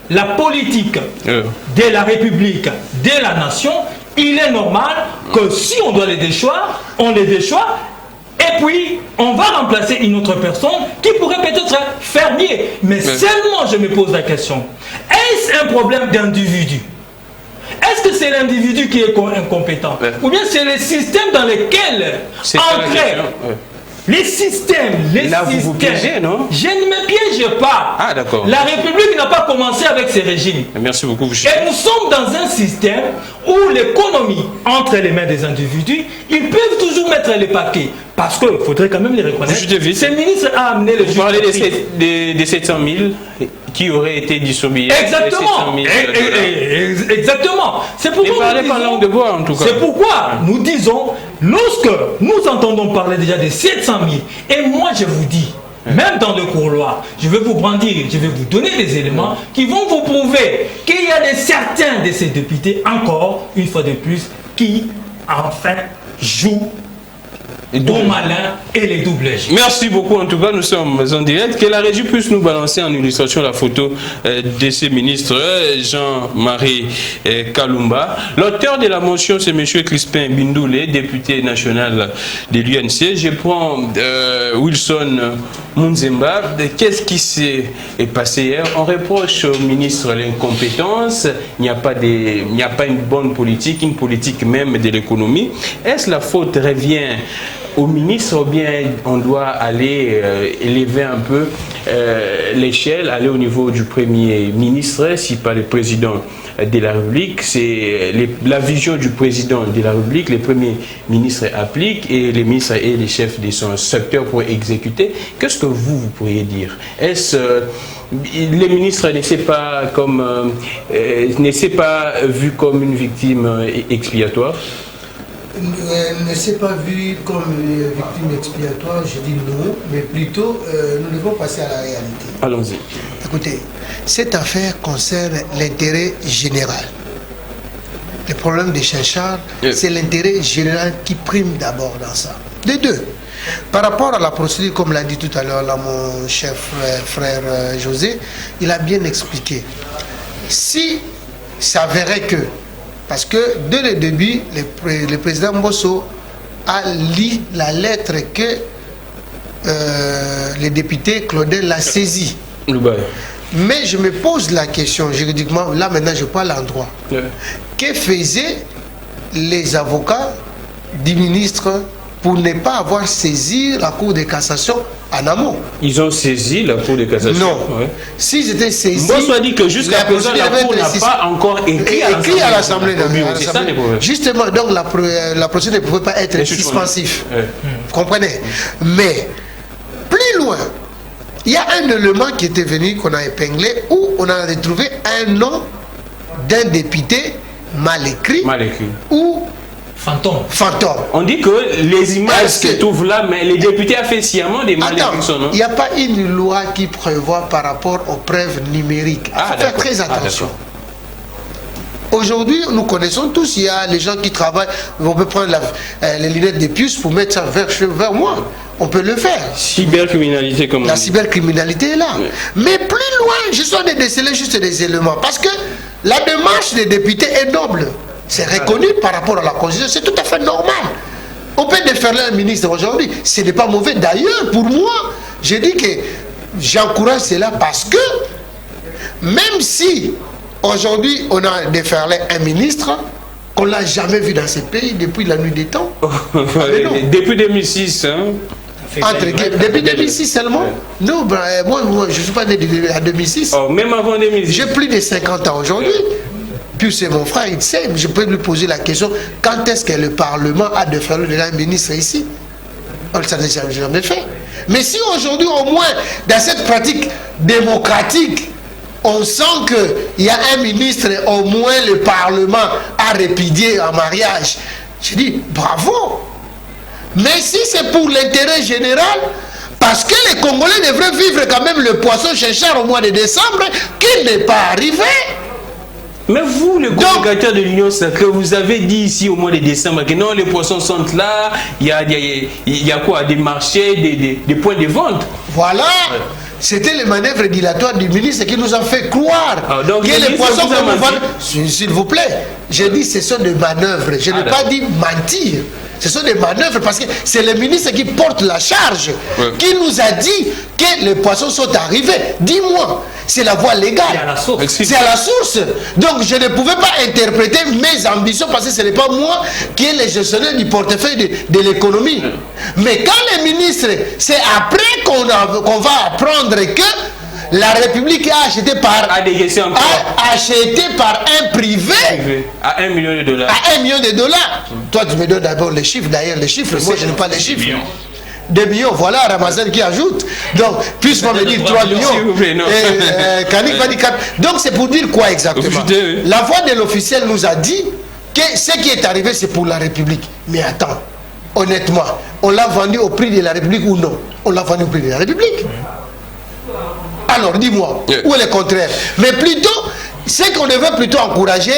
la politique de la République, de la nation, il est normal que si on doit les déchoir, on les déchoit. Et puis, on va remplacer une autre personne qui pourrait peut-être faire mieux. Mais seulement, je me pose la question, est-ce un problème d'individu? Est-ce que c'est l'individu qui est incompétent? Ou bien c'est le système dans lequel les systèmes, vous piégez, non? Je ne me piège pas. Ah, d'accord. La République n'a pas commencé avec ces régimes. Merci beaucoup. Et nous sommes dans un système où l'économie, entre les mains des individus, ils peuvent toujours mettre les paquets. Parce qu'il faudrait quand même les reconnaître. Ce ministre a amené le... Vous parlez des 700 000 qui auraient été distribués. Exactement. Exactement. C'est pourquoi, c'est pourquoi nous disons, lorsque nous entendons parler déjà de 700 000, et moi je vous dis, même dans le couloir, je vais vous brandir, je vais vous donner des éléments qui vont vous prouver qu'il y a certains de ces députés, encore une fois de plus, qui enfin jouent aux malins et les doubles J. Merci beaucoup. En tout cas, nous sommes en direct. Que la régie puisse nous balancer en illustration la photo de ce ministre, Jean-Marie Kalumba. L'auteur de la motion, c'est M. Crispin Bindoulé, député national de l'UNC. Je prends Wilson Munzemba. Qu'est-ce qui s'est passé hier? On reproche au ministre l'incompétence. Il n'y a pas une bonne politique, une politique même de l'économie. Est-ce la faute revient au ministre ou bien on doit aller élever un peu l'échelle, aller au niveau du Premier ministre, si pas le président de la République? C'est la vision du président de la République, le Premier ministre applique et les ministres et les chefs de son secteur pour exécuter. Qu'est-ce que vous pourriez dire? Est-ce les ministres ne s'est pas vu comme une victime expiatoire? Ne s'est pas vu comme une victime expiatoire, je dis non, mais plutôt nous devons passer à la réalité. Allons-y. Écoutez, cette affaire concerne l'intérêt général. Le problème de Saint-Charles, c'est l'intérêt général qui prime d'abord dans ça. Les deux. Par rapport à la procédure, comme l'a dit tout à l'heure mon cher frère José, il a bien expliqué. Si ça verrait que, parce que dès le début, le président Mbosso a lu la lettre que le député Claudel l'a saisie. Mais je me pose la question juridiquement, là maintenant je parle en droit. Que faisaient les avocats du ministre pour ne pas avoir saisi la Cour de cassation en amont? Ils ont saisi la Cour de cassation? Non. S'ils étaient saisis... Moi, je dis que jusqu'à présent, la Cour n'a pas encore écrit à l'Assemblée. Justement, donc la procédure ne pouvait pas être suspensif. Vous comprenez? Mais, plus loin, il y a un élément qui était venu, qu'on a épinglé, où on a retrouvé un nom d'un député mal écrit. Ou fantôme. On dit que les images se trouvent là, mais les députés ont fait sciemment des mal écrits son nom. Il n'y a pas une loi qui prévoit par rapport aux preuves numériques. Il faut faire très attention. Aujourd'hui, nous connaissons tous, il y a les gens qui travaillent, on peut prendre les lunettes de puce pour mettre ça vers moi. On peut le faire. Cybercriminalité, comme on dit. La cybercriminalité est là. Mais plus loin, je suis en train de déceler juste des éléments. Parce que la démarche des députés est noble. C'est reconnu par rapport à la Constitution. C'est tout à fait normal. On peut déferler un ministre aujourd'hui. Ce n'est pas mauvais. D'ailleurs, pour moi, je dis que j'encourage cela parce que même si aujourd'hui on a déferlé un ministre qu'on n'a jamais vu dans ce pays depuis la nuit des temps. Depuis 2006, hein? Depuis 2006 seulement? Non, moi je ne suis pas né en 2006. Même avant 2006. J'ai plus de 50 ans aujourd'hui. Puis c'est mon frère, il sait, je peux lui poser la question, quand est-ce que le Parlement a déferlé un ministre ici? Ça n'a jamais fait. Mais si aujourd'hui, au moins, dans cette pratique démocratique, on sent qu'il y a un ministre, au moins le Parlement a répudié en mariage, je dis bravo. Mais si c'est pour l'intérêt général, parce que les Congolais devraient vivre quand même le poisson chéchard au mois de décembre, qui n'est pas arrivé. Mais vous, le communicateur de l'Union Sacrée, vous avez dit ici au mois de décembre que non, les poissons sont là, il y a quoi? Des marchés, des points de vente. Voilà. C'était les manœuvres dilatoires du ministre qui nous ont fait croire que les poissons que nous vendons... S'il vous plaît, j'ai dit ce sont des manœuvres. Je n'ai pas dit mentir. Ce sont des manœuvres parce que c'est le ministre qui porte la charge, qui nous a dit que les poissons sont arrivés. Dis-moi, c'est la voie légale. C'est à la source. Donc je ne pouvais pas interpréter mes ambitions parce que ce n'est pas moi qui est le gestionnaire du portefeuille de l'économie. Mais quand le ministre, c'est après qu'on va apprendre que la République a acheté par un privé à 1 million de dollars. À 1 million de dollars. Toi, tu me donnes d'abord les chiffres. D'ailleurs, les chiffres, moi, je n'ai pas les chiffres. 2 millions, voilà Ramazan qui ajoute. Donc, puisqu'on me dit 3 millions, Kanik va dire 4. Donc, c'est pour dire quoi exactement? La voix de l'officiel nous a dit que ce qui est arrivé, c'est pour la République. Mais attends, honnêtement, on l'a vendu au prix de la République ou non? On l'a vendu au prix de la République. Alors, dis-moi, où est le contraire? Mais plutôt, ce qu'on devrait plutôt encourager,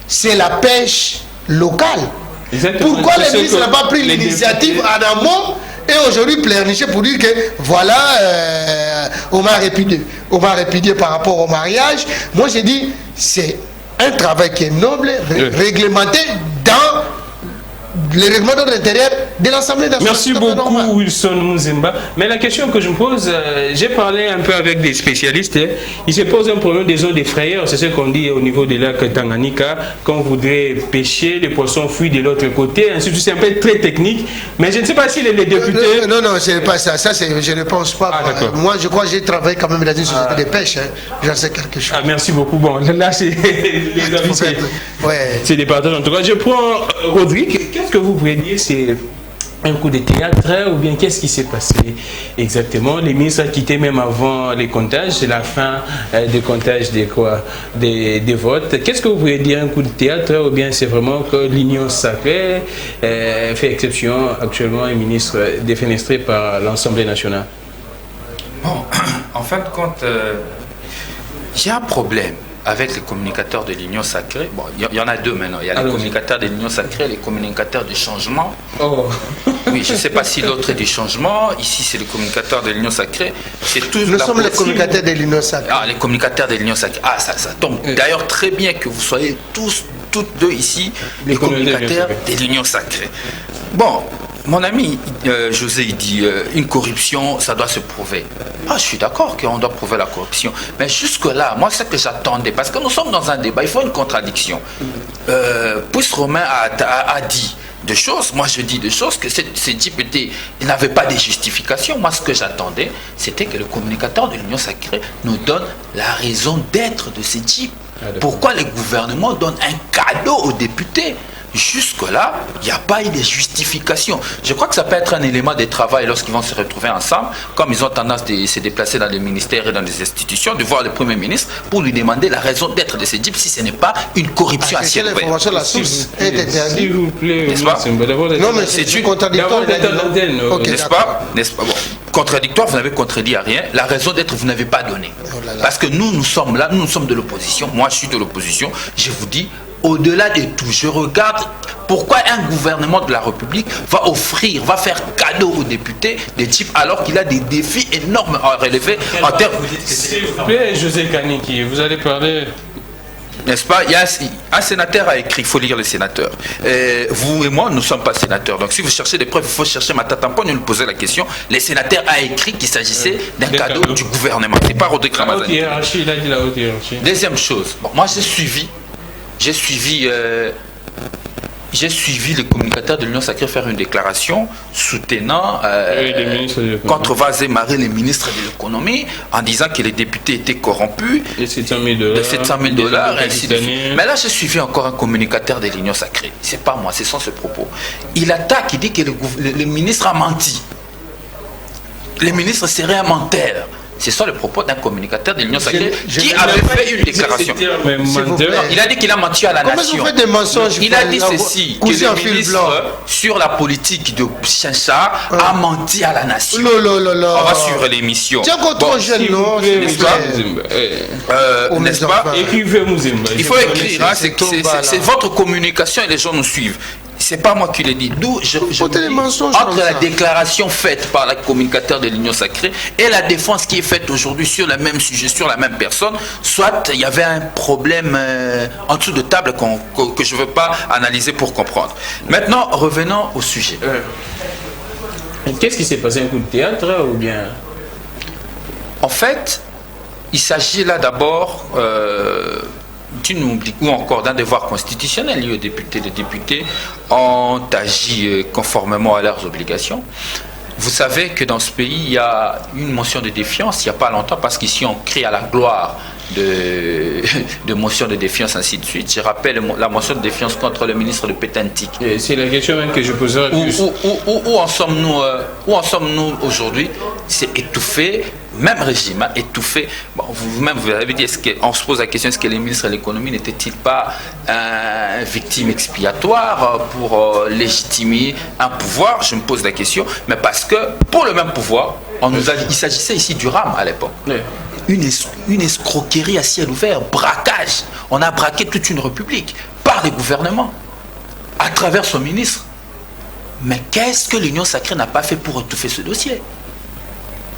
c'est la pêche locale. Exactement. Pourquoi le ministre n'a pas pris l'initiative en amont et aujourd'hui pleurnicher pour dire que voilà, on m'a répudié par rapport au mariage. Moi j'ai dit, c'est un travail qui est noble, réglementé dans le règlement de l'intérieur de l'Assemblée nationale. Merci beaucoup Wilson Muzimba. Mais la question que je me pose, j'ai parlé un peu avec des spécialistes, il se pose un problème des zones de frayeur, c'est ce qu'on dit au niveau du lac Tanganyika, quand on voudrait pêcher, les poissons fuient de l'autre côté, ainsi c'est un peu très technique, mais je ne sais pas si les députés... Non, c'est pas ça, je ne pense pas. Moi je crois que j'ai travaillé quand même dans une société de pêche, j'en sais quelque chose. Merci beaucoup, bon là c'est les avis, c'est des partages en tout cas. Je prends Rodrigue, qu'est-ce que vous pouvez dire, c'est un coup de théâtre ou bien qu'est-ce qui s'est passé exactement? Les ministres ont quitté même avant les comptages, c'est la fin des comptages des votes. Qu'est-ce que vous pouvez dire, un coup de théâtre ou bien c'est vraiment que l'Union sacrée fait exception actuellement un ministre défenestré par l'Assemblée nationale? Bon, en fin de compte, j'ai un problème avec les communicateurs de l'Union sacrée. Bon, il y en a deux maintenant. Il y a les communicateurs de l'Union sacrée et les communicateurs du changement. Oh. Oui, je ne sais pas si l'autre est du changement. Ici, c'est les communicateurs de l'Union sacrée. Nous sommes les communicateurs de l'Union sacrée. Ah, les communicateurs de l'Union sacrée. Ah, ça tombe. D'ailleurs, très bien que vous soyez toutes deux ici, les communicateurs de l'Union sacrée. Bon, mon ami José, il dit une corruption, ça doit se prouver. Ah, je suis d'accord qu'on doit prouver la corruption. Mais jusque-là, moi, c'est ce que j'attendais. Parce que nous sommes dans un débat, il faut une contradiction. Pousse Romain a dit des choses. Moi, je dis des choses que ces types n'avaient pas de justification. Moi, ce que j'attendais, c'était que le communicateur de l'Union sacrée nous donne la raison d'être de ces types. Pourquoi le gouvernement donne un cadeau aux députés? Jusque-là, il n'y a pas eu de justification. Je crois que ça peut être un élément de travail lorsqu'ils vont se retrouver ensemble, comme ils ont tendance de se déplacer dans les ministères et dans les institutions, de voir le Premier ministre pour lui demander la raison d'être de ces types si ce n'est pas une corruption à ciel ouvert. L'information, la source est interdite. S'il vous plaît, n'est-ce pas? Non, mais c'est une contradictoire. N'est-ce pas? Bon. Contradictoire, vous n'avez contredit à rien. La raison d'être, vous n'avez pas donné. Parce que nous sommes là, nous sommes de l'opposition. Moi, je suis de l'opposition. Je vous dis, au-delà de tout, je regarde pourquoi un gouvernement de la République va faire cadeau aux députés des types alors qu'il a des défis énormes à relever en termes... S'il vous plaît, José Kaniki, vous allez parler... N'est-ce pas? Il y a un sénateur a écrit, il faut lire les sénateurs. Vous et moi, nous ne sommes pas sénateurs. Donc si vous cherchez des preuves, il faut chercher ma tatamponne et nous poser la question. Les sénateurs a écrit qu'il s'agissait d'un cadeau du gouvernement. C'est pas Rodrigue Ramazani. Il a dit la haute hiérarchie. Deuxième chose, bon, moi j'ai suivi les communicateurs de l'Union sacrée faire une déclaration soutenant contre Vazé Marie, les ministres de l'économie, en disant que les députés étaient corrompus de 700 000 $, ainsi de suite. Mais là, j'ai suivi encore un communicateur de l'Union sacrée. C'est pas moi, c'est sans ce propos. Il attaque, il dit que le ministre a menti. Le ministre serait un menteur. C'est ça le propos d'un communicateur de l'Union sacrée qui avait fait une déclaration. Il a dit qu'il a menti à la nation. Vous faites des mensonges? Il a dit ceci, que le ministre sur la politique de Chincha a menti à la nation. On va suivre l'émission. Tiens, contre jeune, non? N'est-ce pas? Écrivez Muzimba. Il faut écrire, c'est votre communication et les gens nous suivent. C'est pas moi qui l'ai dit. D'où je dis, entre la déclaration faite par le communicateur de l'Union sacrée et la défense qui est faite aujourd'hui sur le même sujet, sur la même personne, soit il y avait un problème en dessous de table que je ne veux pas analyser pour comprendre. Maintenant, revenons au sujet. Qu'est-ce qui s'est passé? Un coup de théâtre ou bien? En fait, il s'agit là d'abord ou encore d'un devoir constitutionnel lié aux députés. Les députés ont agi conformément à leurs obligations. Vous savez que dans ce pays, il y a une motion de défiance il n'y a pas longtemps, parce qu'ici on crie à la gloire de motion de défiance, ainsi de suite. Je rappelle la motion de défiance contre le ministre de Pétantique. C'est la question même que je poserai plus. Où en sommes-nous aujourd'hui? C'est étouffé, même régime, hein, étouffé. Bon, vous-même, vous avez dit, on se pose la question, est-ce que les ministres de l'économie n'étaient-ils pas victimes expiatoires pour légitimer un pouvoir? Je me pose la question, mais parce que pour le même pouvoir, il s'agissait ici du RAM à l'époque. Oui. Une escroquerie à ciel ouvert, braquage. On a braqué toute une république par les gouvernements. à travers son ministre. Mais qu'est-ce que l'Union sacrée n'a pas fait pour étouffer ce dossier?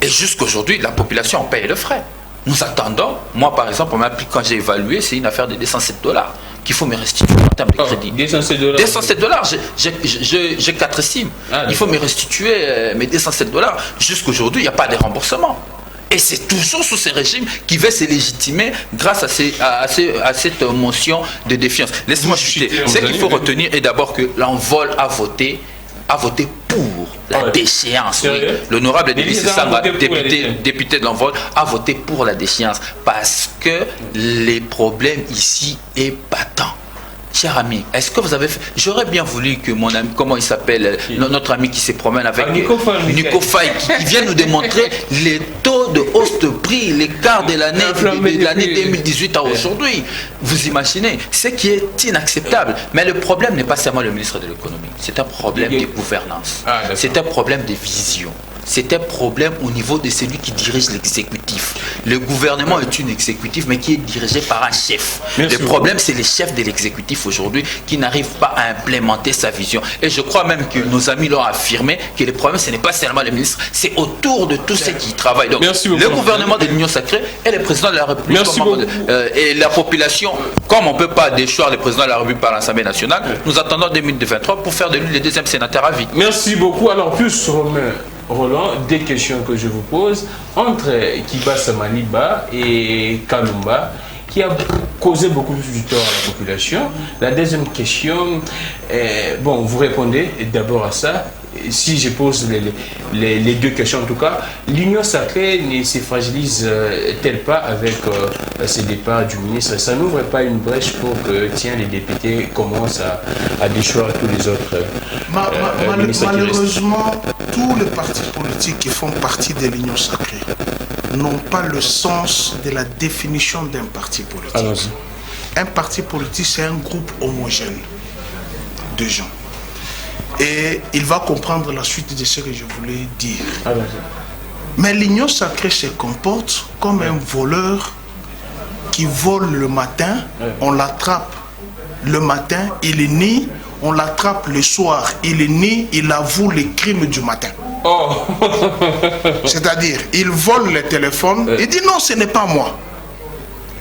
Et jusqu'aujourd'hui, la population en paye le frais. Nous attendons, moi par exemple, quand j'ai évalué, c'est une affaire de 207 $ qu'il faut me restituer en termes de crédit. 207 $. 207 $, j'ai 4 SIM. Il faut me restituer mes 207 $. Jusqu'aujourd'hui, il n'y a pas de remboursement. Et c'est toujours sous ce régime qui veut se légitimer grâce à cette motion de défiance. Laisse-moi chuter. Ce qu'il faut retenir est d'abord que l'envol a voté pour la déchéance. Oui. L'honorable Denis Sanga, député de l'envol, a voté pour la déchéance parce que les problèmes ici est patent. Cher ami, est-ce que vous avez fait... J'aurais bien voulu que mon ami, comment il s'appelle, notre ami qui se promène avec Nico Faye, qui vient nous démontrer les taux de hausse de prix, l'écart de l'année 2018 à aujourd'hui. Vous imaginez, ce qui est inacceptable. Mais le problème n'est pas seulement le ministre de l'économie, c'est un problème de gouvernance, c'est un problème de vision. C'est un problème au niveau de celui qui dirige l'exécutif. Le gouvernement est un exécutif, mais qui est dirigé par un chef. Le problème, c'est les chefs de l'exécutif aujourd'hui qui n'arrivent pas à implémenter sa vision. Et je crois même que nos amis l'ont affirmé, que le problème, ce n'est pas seulement le ministre, c'est autour de tous ceux qui y travaillent. Donc, le gouvernement de l'Union sacrée et le président de la République et la population, comme on ne peut pas déchoir le président de la République par l'Assemblée nationale, nous attendons 2023 pour faire de lui le deuxième sénateur à vie. Merci beaucoup. Alors, plus Roland, des questions que je vous pose entre Kibasa Maliba et Kalumba qui a causé beaucoup de tort à la population. La deuxième question, bon, vous répondez d'abord à ça. Si je pose les deux questions, en tout cas, l'Union sacrée ne se fragilise-t-elle pas avec ce départ du ministre? Ça n'ouvre pas une brèche pour que les députés commencent à déchoir tous les autres malheureusement, tous les partis politiques qui font partie de l'Union sacrée n'ont pas le sens de la définition d'un parti politique. Un parti politique, c'est un groupe homogène de gens. Et il va comprendre la suite de ce que je voulais dire. Mais l'Union sacrée se comporte comme un voleur qui vole le matin, on l'attrape le matin, il nie, on l'attrape le soir, il nie, il avoue les crimes du matin. C'est-à-dire, il vole le téléphone, il dit non, ce n'est pas moi.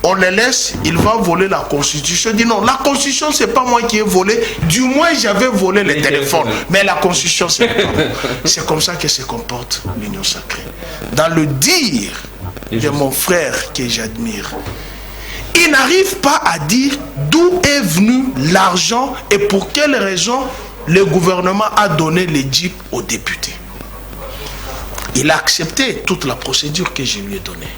On le laisse, il va voler la Constitution. Il dit non, la Constitution, c'est pas moi qui ai volé. Du moins, j'avais volé le téléphone. Mais la Constitution, c'est pas moi. C'est comme ça que se comporte l'Union sacrée. Dans le dire de mon frère que j'admire, il n'arrive pas à dire d'où est venu l'argent et pour quelle raison le gouvernement a donné les jeeps aux députés. Il a accepté toute la procédure que je lui ai donnée,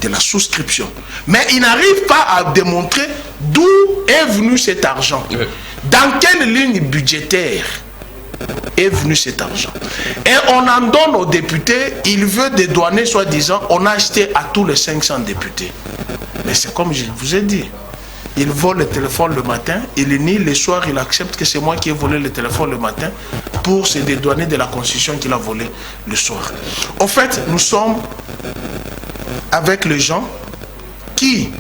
de la souscription. Mais il n'arrive pas à démontrer d'où est venu cet argent. Dans quelle ligne budgétaire est venu cet argent. Et on en donne aux députés, il veut dédouaner, soi-disant, on a acheté à tous les 500 députés. Mais c'est comme je vous ai dit, il vole le téléphone le matin, il nie, le soir il accepte que c'est moi qui ai volé le téléphone le matin pour se dédouaner de la Constitution qu'il a volé le soir. En fait, nous sommes avec les gens qui,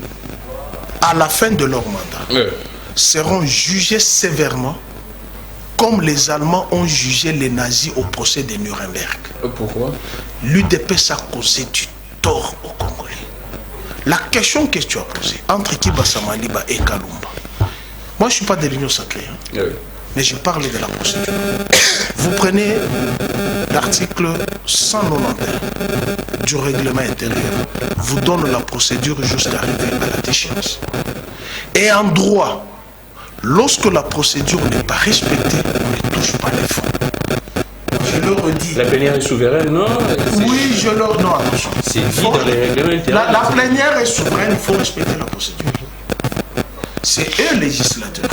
à la fin de leur mandat, seront jugés sévèrement comme les Allemands ont jugé les nazis au procès de Nuremberg. Pourquoi? L'UDPS a causé du tort aux Congolais. La question que tu as posée entre Kibasa Maliba et Kalumba, moi je ne suis pas de l'Union sacrée, hein, mais je parle de la procédure. Vous prenez l'article 191 du règlement intérieur, vous donne la procédure jusqu'à arriver à la déchéance. Et en droit, lorsque la procédure n'est pas respectée, on ne touche pas les fonds. Je le redis. La plénière est souveraine, non? Oui, je leur... Non, attention. C'est dit dans les règlements intérieurs. La plénière est souveraine, il faut respecter la procédure. C'est eux législateurs.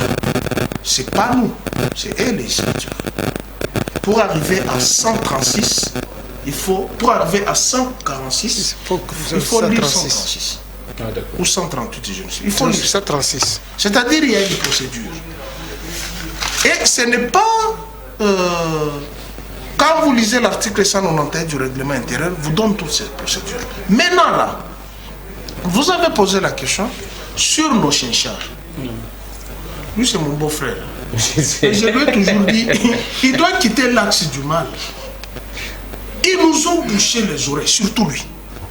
C'est pas nous. C'est eux législateurs. Pour arriver à 136, il faut... Pour arriver à 146, il faut lire 136. Ah, ou 138, je ne sais. Il faut lire 136. C'est-à-dire il y a une procédure. Et ce n'est pas... quand vous lisez l'article 191 du règlement intérieur, vous donne toute cette procédure. Maintenant là, vous avez posé la question sur nos chinchards. Lui c'est mon beau-frère. Et je lui ai toujours dit, il doit quitter l'axe du mal. Ils nous ont bouché les oreilles, surtout lui.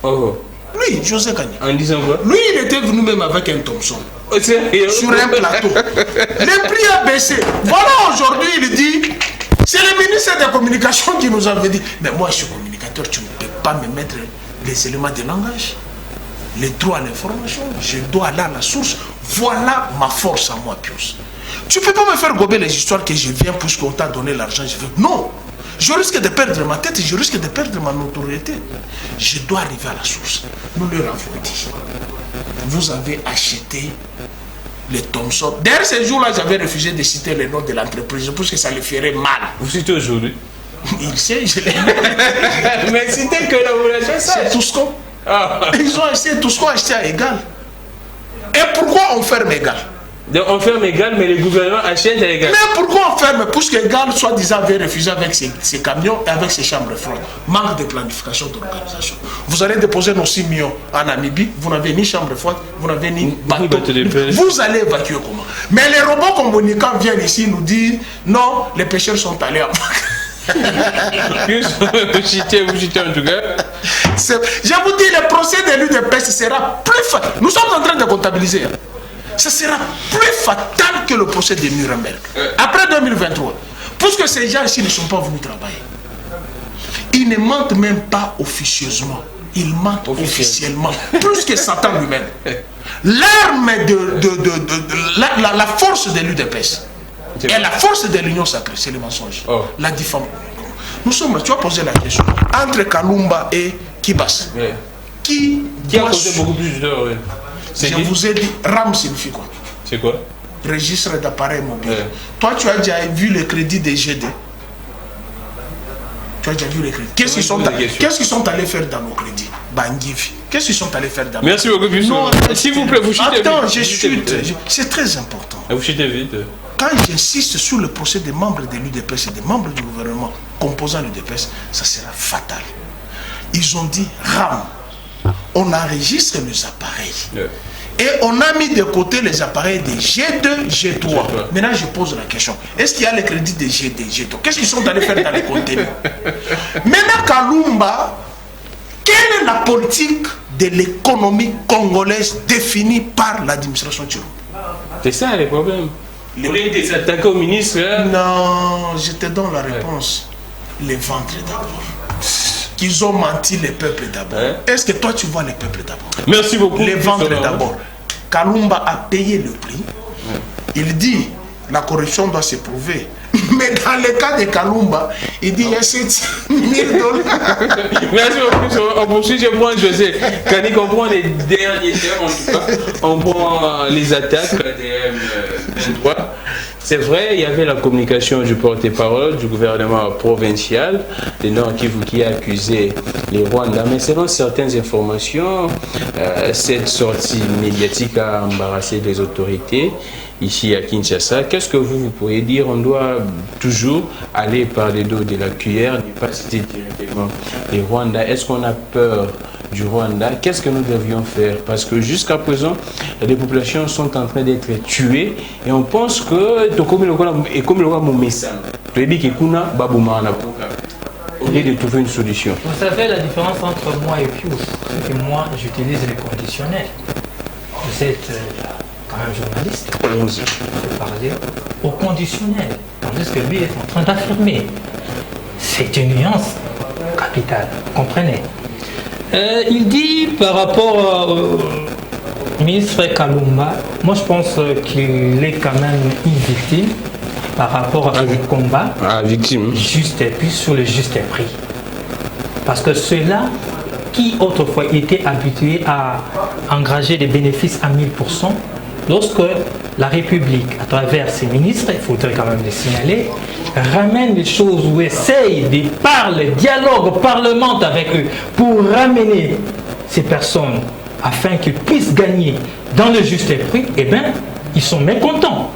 Oh. Lui, José Kanya. En disant quoi? Lui, il était venu même avec un Thompson. Oh, sur un plateau. Le prix a baissé. Voilà, aujourd'hui, il dit, c'est le ministre de la Communication qui nous avait dit, mais moi, je suis communicateur, tu ne peux pas me mettre les éléments de langage. Les droits à l'information, je dois aller à la source. Voilà ma force à moi, Pius. Tu ne peux pas me faire gober les histoires que je viens puisqu'on t'a donné l'argent. Je veux. Non. Je risque de perdre ma tête, je risque de perdre ma notoriété. Je dois arriver à la source. Nous leur avons dit, vous avez acheté les Thompson. D'ailleurs, ces jours-là, j'avais refusé de citer le nom de l'entreprise parce que ça le ferait mal. Vous citez aujourd'hui? Il sait, je l'ai. Mais citez que la relation, c'est Tousco. Ils ont acheté Tousco, acheté à égal. Et pourquoi on ferme égal? Donc on ferme égal, mais les gouvernements achètent à égal. Mais pourquoi on ferme? Puisque égal, soi-disant, avait refusé avec ses camions et avec ses chambres froides. Manque de planification, d'organisation. Vous allez déposer nos 6 millions en Namibie, vous n'avez ni chambre froide, vous n'avez ni bateau. Vous allez évacuer comment? Mais les robots communicants viennent ici nous dire non, les pêcheurs sont allés à vous citez en tout cas. Je vous dis, le procès de l'UDPS sera plus fatal. Nous sommes en train de comptabiliser. Ce sera plus fatal que le procès de Nuremberg. Après 2023. Puisque ces gens ici ne sont pas venus travailler. Ils ne mentent même pas officieusement. Ils mentent officiellement. Plus que Satan lui-même. L'arme la force de l'UDPS et la force de l'Union sacrée, c'est le mensonge. La diffamation. Nous sommes, tu as posé la question, entre Kalumba et Kibas. Qui a causé beaucoup plus d'heures? Je vous ai dit, RAM signifie quoi? C'est quoi? Registre d'appareils mobiles. Toi, tu as déjà vu le crédit des GD? Tu as déjà vu les crédits? Qu'est-ce qu'ils sont allés faire dans nos crédits? Bangivi. Qu'est-ce qu'ils sont allés faire dans nos crédits? Merci beaucoup. S'il vous plaît, vous chutez vite. Attends, je chute. C'est très important. Vous chutez vite. Quand j'insiste sur le procès des membres de l'UDPS et des membres du gouvernement composant l'UDPS, ça sera fatal. Ils ont dit, RAM, on enregistre les appareils. Et on a mis de côté les appareils des G2, G3. Maintenant, je pose la question. Est-ce qu'il y a les crédits des G2, G3? Qu'est-ce qu'ils sont allés faire dans les conteneurs? Maintenant, Kalumba, quelle est la politique de l'économie congolaise définie par l'administration Tchilombo? C'est ça le problème. Vous voulez s'attaquer au ministre? Non, je te donne la réponse. Les ventres d'abord. Qu'ils ont menti les peuples d'abord. Est-ce que toi tu vois les peuples d'abord? Merci beaucoup. Les ventres d'abord. Kalumba a payé le prix. Il dit la corruption doit se prouver. Mais dans le cas de Kalumba, il dit il y a 7 000 $. Merci beaucoup. On poursuit, je prends José. Quand il comprend les derniers termes, en tout cas, on prend les attaques des M23. C'est vrai, il y avait la communication du porte-parole du gouvernement provincial de Nord Kivu qui a accusé les Rwandais. Mais selon certaines informations, cette sortie médiatique a embarrassé les autorités ici à Kinshasa. Qu'est-ce que vous pourriez dire? On doit toujours aller par les dos de la cuillère, ne pas citer directement les Rwandais. Est-ce qu'on a peur du Rwanda? Qu'est-ce que nous devions faire? Parce que jusqu'à présent, les populations sont en train d'être tuées et on pense que au lieu de trouver une solution. Vous savez la différence entre moi et Pius, c'est que moi j'utilise les conditionnels. Vous êtes quand même journaliste. Vous parlez au conditionnel, tandis que lui est en train d'affirmer. C'est une nuance capitale, vous comprenez? Il dit par rapport au ministre Kalumba, moi je pense qu'il est quand même une victime par rapport à un combat juste et puis sur le juste prix. Parce que ceux-là qui autrefois étaient habitués à engager des bénéfices à 1000%, lorsque la République, à travers ses ministres, il faudrait quand même les signaler, ramène les choses ou essaye de parler, dialogue, parlemente avec eux pour ramener ces personnes afin qu'ils puissent gagner dans le juste prix, eh bien, ils sont mécontents.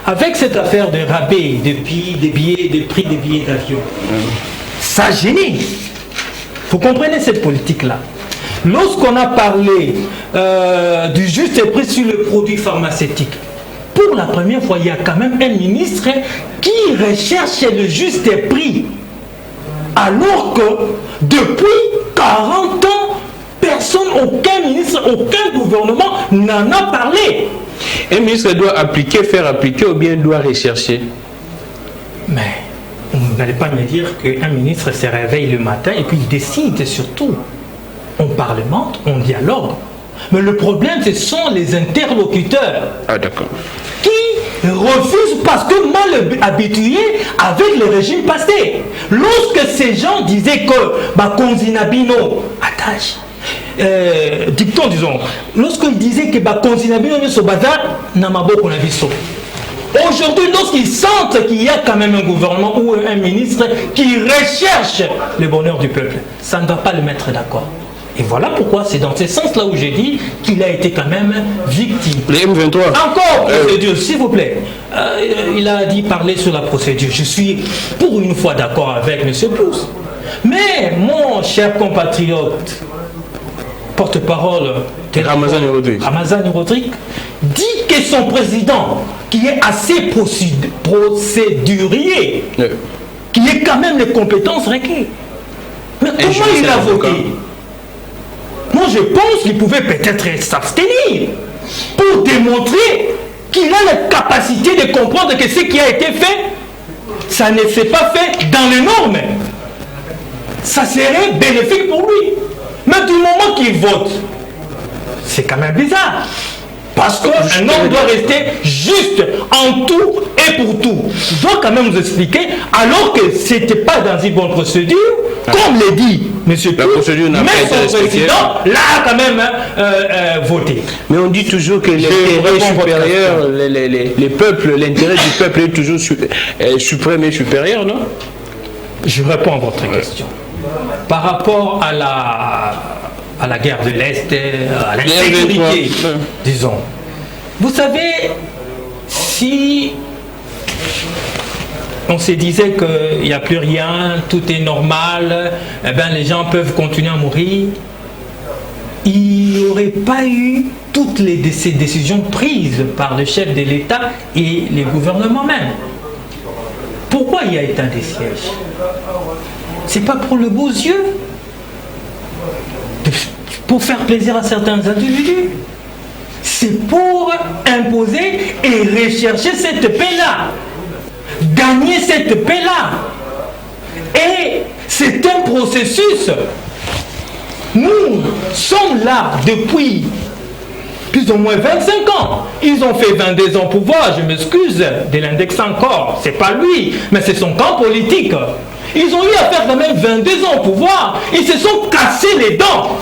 Avec cette affaire de rabais, de billets, de prix des billets d'avion, ça génie. Vous comprenez cette politique-là? Lorsqu'on a parlé du juste prix sur le produit pharmaceutique, pour la première fois, il y a quand même un ministre qui recherche le juste prix. Alors que depuis 40 ans, personne, aucun ministre, aucun gouvernement n'en a parlé. Un ministre doit appliquer, faire appliquer ou bien doit rechercher? Mais vous n'allez pas me dire qu'un ministre se réveille le matin et puis il décide surtout. On parlemente, on dialogue. Mais le problème, ce sont les interlocuteurs. Ah, d'accord. Qui refusent parce que mal habitués avec le régime passé. Lorsque ces gens disaient que Konzinabino, attache, dicton disons, lorsqu'ils disaient que Konzinabino ne se bazar, Namabo qu'on a vu ça. Aujourd'hui, lorsqu'ils sentent qu'il y a quand même un gouvernement ou un ministre qui recherche le bonheur du peuple, ça ne va pas le mettre d'accord. Et voilà pourquoi c'est dans ce sens-là où j'ai dit qu'il a été quand même victime. Les M23. Encore procédure, s'il vous plaît. Il a dit parler sur la procédure. Je suis pour une fois d'accord avec M. Pousse. Mais mon cher compatriote, porte-parole de Ramazani Rodrigue, dit que son président, qui est assez procédurier, qui a quand même les compétences requises. Mais comment il a voté? Moi, je pense qu'il pouvait peut-être s'abstenir pour démontrer qu'il a la capacité de comprendre que ce qui a été fait, ça ne s'est pas fait dans les normes. Ça serait bénéfique pour lui. Mais du moment qu'il vote, c'est quand même bizarre. Parce qu'un homme doit rester juste en tout et pour tout. Il doit quand même nous expliquer, alors que ce n'était pas dans une bonne procédure, comme l'a dit M. Pousse, mais son président l'a quand même voté. Mais on dit toujours que l'intérêt supérieur, les peuples, l'intérêt du peuple est toujours suprême et supérieur, non? Je réponds à votre question. Par rapport à la guerre de l'Est, à la sécurité, disons. Vous savez, si on se disait qu'il n'y a plus rien, tout est normal, eh ben les gens peuvent continuer à mourir, il n'y aurait pas eu toutes ces décisions prises par le chef de l'État et les gouvernements même. Pourquoi il y a état des sièges? C'est pas pour le beaux yeux, pour faire plaisir à certains individus. C'est pour imposer et rechercher cette paix-là. Gagner cette paix-là. Et c'est un processus. Nous sommes là depuis plus ou moins 25 ans. Ils ont fait 22 ans au pouvoir, je m'excuse de l'index encore. C'est pas lui, mais c'est son camp politique. Ils ont eu à faire quand même 22 ans au pouvoir. Ils se sont cassés les dents.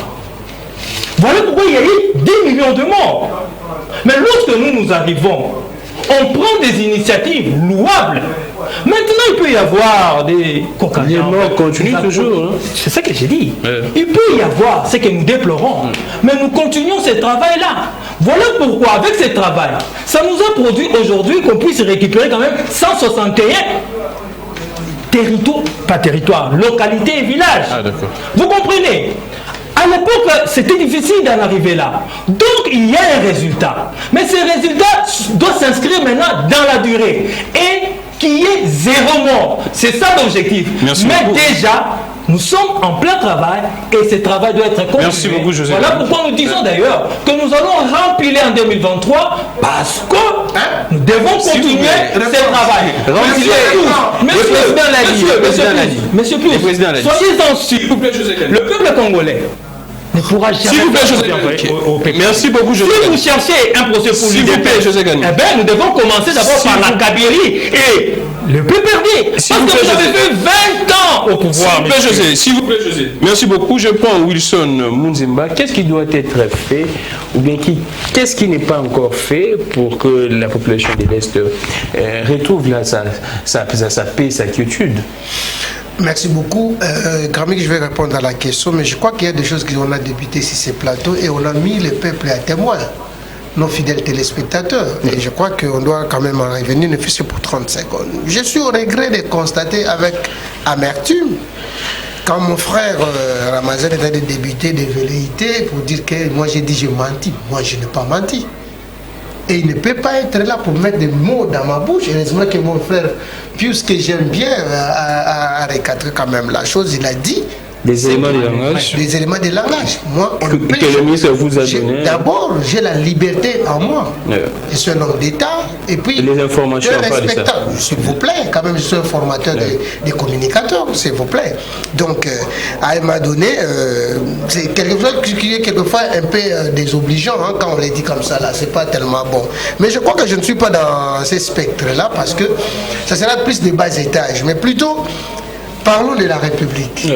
Voilà pourquoi il y a eu 10 millions de morts. Mais lorsque nous arrivons, on prend des initiatives louables. Maintenant, il peut y avoir des cocaïnes. Les morts continuent toujours. C'est ça que j'ai dit. Il peut y avoir ce que nous déplorons. Mais nous continuons ce travail-là. Voilà pourquoi, avec ce travail, ça nous a produit aujourd'hui qu'on puisse récupérer quand même 161 localités et villages. Ah, d'accord. Vous comprenez? À l'époque, c'était difficile d'en arriver là. Donc, il y a un résultat. Mais ce résultat doit s'inscrire maintenant dans la durée. Et qui est 0 mort. C'est ça l'objectif. Mais beaucoup. Déjà, nous sommes en plein travail et ce travail doit être continué. Merci beaucoup, José. Voilà pourquoi nous disons d'ailleurs que nous allons remplir en 2023 parce que nous devons continuer ce travail. Monsieur Plus, soyez-en sûr. Le peuple congolais ne pourra jamais. S'il vous plaît, José. Merci beaucoup, José. Si vous cherchez un procès pour l'UDPS, eh bien, nous devons commencer d'abord par la Kabylie et le PPRD. Parce que vous avez fait 20 ans au pouvoir. S'il vous plaît, José. Merci beaucoup. Je prends Wilson Munzimba. Qu'est-ce qui doit être fait ou bien qu'est-ce qui n'est pas encore fait pour que la population de l'Est retrouve là sa paix, sa quiétude? Merci beaucoup. Grammic, je vais répondre à la question, mais je crois qu'il y a des choses qu'on a débuté sur ces plateaux et on a mis le peuple à témoin, nos fidèles téléspectateurs. Et je crois qu'on doit quand même en revenir, ne fût-ce que pour 30 secondes. Je suis au regret de constater avec amertume, quand mon frère Ramazan était de débuter des velléités pour dire que moi j'ai dit j'ai menti. Moi je n'ai pas menti. Et il ne peut pas être là pour mettre des mots dans ma bouche. Heureusement que mon frère, puisque j'aime bien, a recadré quand même la chose, il a dit. Des éléments de langage. Des éléments de langage. Moi, que le ministre vous a donné. D'abord, j'ai la liberté en moi. Je suis un homme d'État. Et puis, les informations respectable. S'il vous plaît, quand même, je suis un formateur des communicateurs, s'il vous plaît. Donc, à un moment donné, c'est quelque chose qui est quelquefois un peu désobligeant, hein, quand on les dit comme ça, là. C'est pas tellement bon. Mais je crois que je ne suis pas dans ces spectres-là, parce que ça sera plus des bas étages. Mais plutôt, parlons de la République.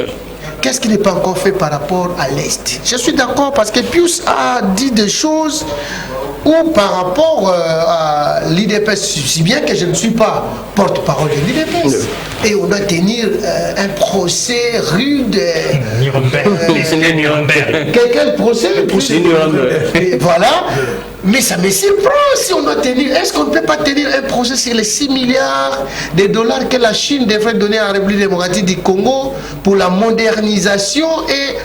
Qu'est-ce qui n'est pas encore fait par rapport à l'Est? Je suis d'accord parce que Pius a dit des choses où par rapport à l'IDPS, si bien que je ne suis pas porte-parole de l'IDPS, et on doit tenir un procès rude. Quel procès? Voilà. Mais ça me surprend si on doit tenir. Est-ce qu'on ne peut pas tenir un procès sur les 6 milliards de dollars que la Chine devrait donner à la République démocratique du Congo pour la modernisation et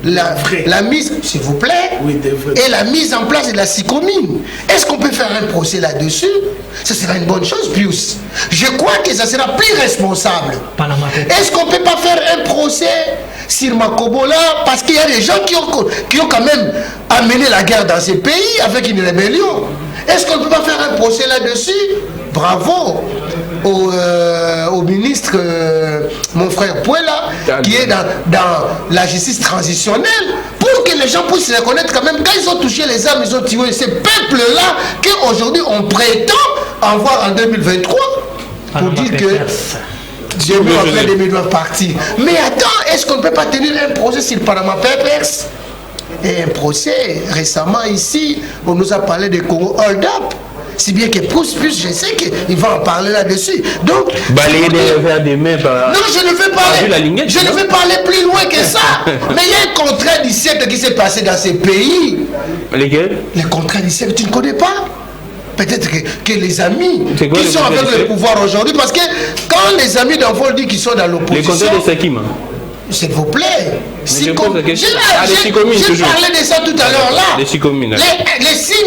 la mise, s'il vous plaît, et la mise en place de la Sicomine? Est-ce qu'on peut faire un procès là-dessus? Ce sera une bonne chose, Pius. Je crois que ça sera plus responsable. Est-ce qu'on ne peut pas faire un procès sur Makobola, parce qu'il y a des gens qui ont quand même amené la guerre dans ces pays avec une rébellion? Est-ce qu'on ne peut pas faire un procès là-dessus? Bravo au ministre, mon frère Pouela, qui est dans la justice transitionnelle, pour que les gens puissent reconnaître quand même, quand ils ont touché les armes, ils ont tué ces peuples-là, qu'aujourd'hui on prétend en voir en 2023, pour dire que j'ai vu après 2020 partir. Mais attends, est-ce qu'on ne peut pas tenir un procès sur Panama Papers? Et un procès, récemment ici, on nous a parlé de Congo Hold Up. Si bien que plus, je sais qu'il va en parler là-dessus. Donc, balayer des verres des mains par... Non, je ne veux pas je ne veux pas aller plus loin que ça. Mais il y a un contrat du siècle qui s'est passé dans ces pays. Lesquels? Les contrats du siècle, tu ne connais pas? Peut-être que les amis qui sont avec le pouvoir aujourd'hui, parce que quand les amis d'Envol disent qu'ils sont dans l'opposition... Les contrats de Sakim. S'il vous plaît. J'ai parlé de ça tout à l'heure là. Les 6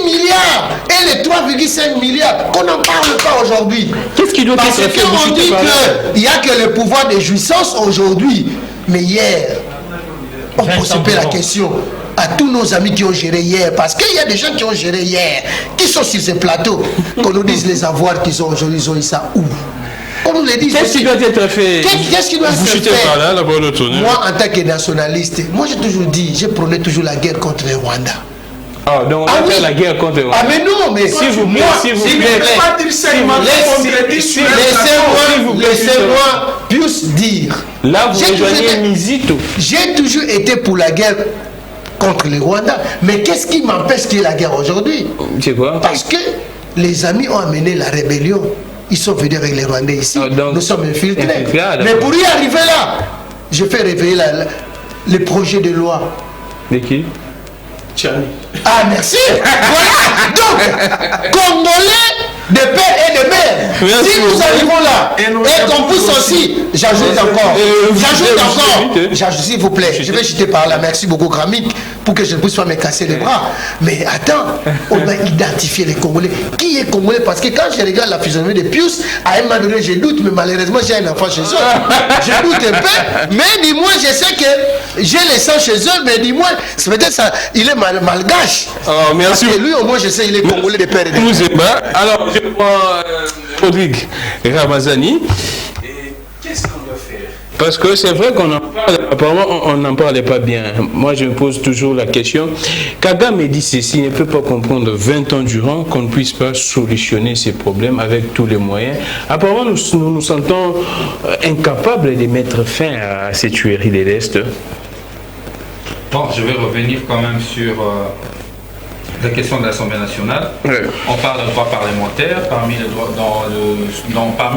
milliards et les 3,5 milliards qu'on n'en parle pas aujourd'hui. Qu'est-ce qui doit être fait? Parce qu'on dit qu'il n'y a que le pouvoir de jouissance aujourd'hui. Mais hier, on peut se poser la question à tous nos amis qui ont géré hier, parce qu'il y a des gens qui ont géré hier, qui sont sur ces plateaux, qu'on nous dise les avoirs qu'ils ont aujourd'hui, ils ont eu ça où? Qu'est-ce qui doit être fait? Qu'est-ce qui doit être fait? Moi, en tant que nationaliste, moi j'ai toujours dit, j'ai prôné toujours la guerre contre le Rwanda. Ah, donc on va faire la guerre contre le Rwanda. Ah, mais non, mais s'il vous plaît, laissez-moi plus dire. Là, vous rejoignez Mizito. J'ai toujours été pour la guerre contre le Rwanda. Mais qu'est-ce qui m'empêche qu'il y ait la guerre aujourd'hui? C'est quoi? Parce que les amis ont amené la rébellion. Ils sont venus avec les Rwandais ici. Nous sommes infiltrés. Mais pour y arriver là, je fais réveiller le projet de loi. De qui? Tchani. Ah, merci. Voilà. Donc, Congolais de père et de mère. Si nous arrivons là, et qu'on puisse aussi, j'ajoute encore, s'il vous plaît, je vais jeter par là. Merci beaucoup, Gramik, pour que je ne puisse pas me casser les bras. Mais attends, on va identifier les Congolais. Qui est Congolais? Parce que quand je regarde la physionomie de Pius, à un moment donné, je doute, mais malheureusement, j'ai un enfant chez eux. Je doute un peu, mais dis-moi, je sais que j'ai les sangs chez eux, mais dis-moi, c'est peut-être ça, il est malgache. Oh, merci. Parce que lui, au moins, je sais, il est Congolais de père et de mère. Alors, je prends Rodrigue Ramazani. Qu'est-ce qu'on doit faire? Parce que c'est vrai qu'on en parle, apparemment on n'en parlait pas bien. Moi je me pose toujours la question. Kagame dit ceci, il ne peut pas comprendre 20 ans durant qu'on ne puisse pas solutionner ces problèmes avec tous les moyens. Apparemment nous nous sentons incapables de mettre fin à ces tueries de l'Est. Bon, je vais revenir quand même sur la question de l'Assemblée nationale. Ouais. On parle de droit parlementaire. Parmi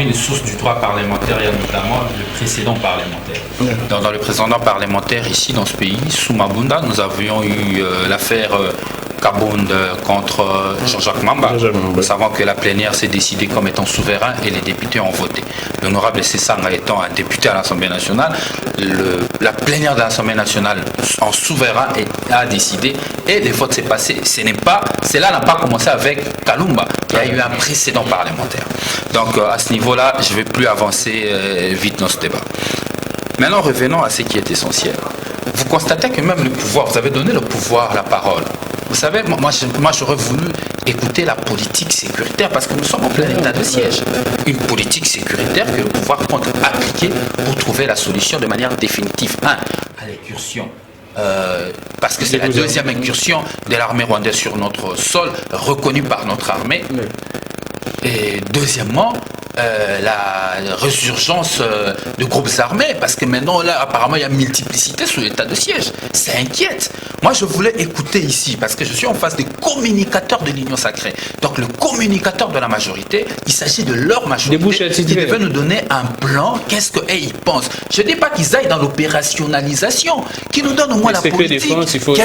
les sources du droit parlementaire, il y a notamment le précédent parlementaire. Ouais. Dans le précédent parlementaire, ici, dans ce pays, sous Mabunda, nous avions eu l'affaire Kabound contre Jean-Jacques Mamba. Nous savons que la plénière s'est décidée comme étant souverain et les députés ont voté. L'honorable Sessanga étant un député à l'Assemblée nationale, la plénière de l'Assemblée nationale en souverain a décidé et les votes s'est passé. Cela n'a pas commencé avec Kalumba. Il y a eu un précédent parlementaire. Donc à ce niveau-là, je ne vais plus avancer vite dans ce débat. Maintenant, revenons à ce qui est essentiel. Vous constatez que même le pouvoir, vous avez donné le pouvoir, la parole. Vous savez, moi j'aurais voulu écouter la politique sécuritaire parce que nous sommes en plein état de siège. Une politique sécuritaire que le pouvoir compte appliquer pour trouver la solution de manière définitive. À l'incursion. Parce que c'est la deuxième incursion de l'armée rwandaise sur notre sol, reconnue par notre armée. Et deuxièmement, la résurgence de groupes armés, parce que maintenant, là, apparemment, il y a multiplicité sous l'état de siège. Ça inquiète. Moi, je voulais écouter ici, parce que je suis en face des communicateurs de l'Union sacrée. Donc, le communicateur de la majorité, il s'agit de leur majorité qui devait nous donner un plan. Qu'est-ce qu'ils pensent? Je ne dis pas qu'ils aillent dans l'opérationnalisation, qu'ils nous donnent au moins la politique. Défense, il faut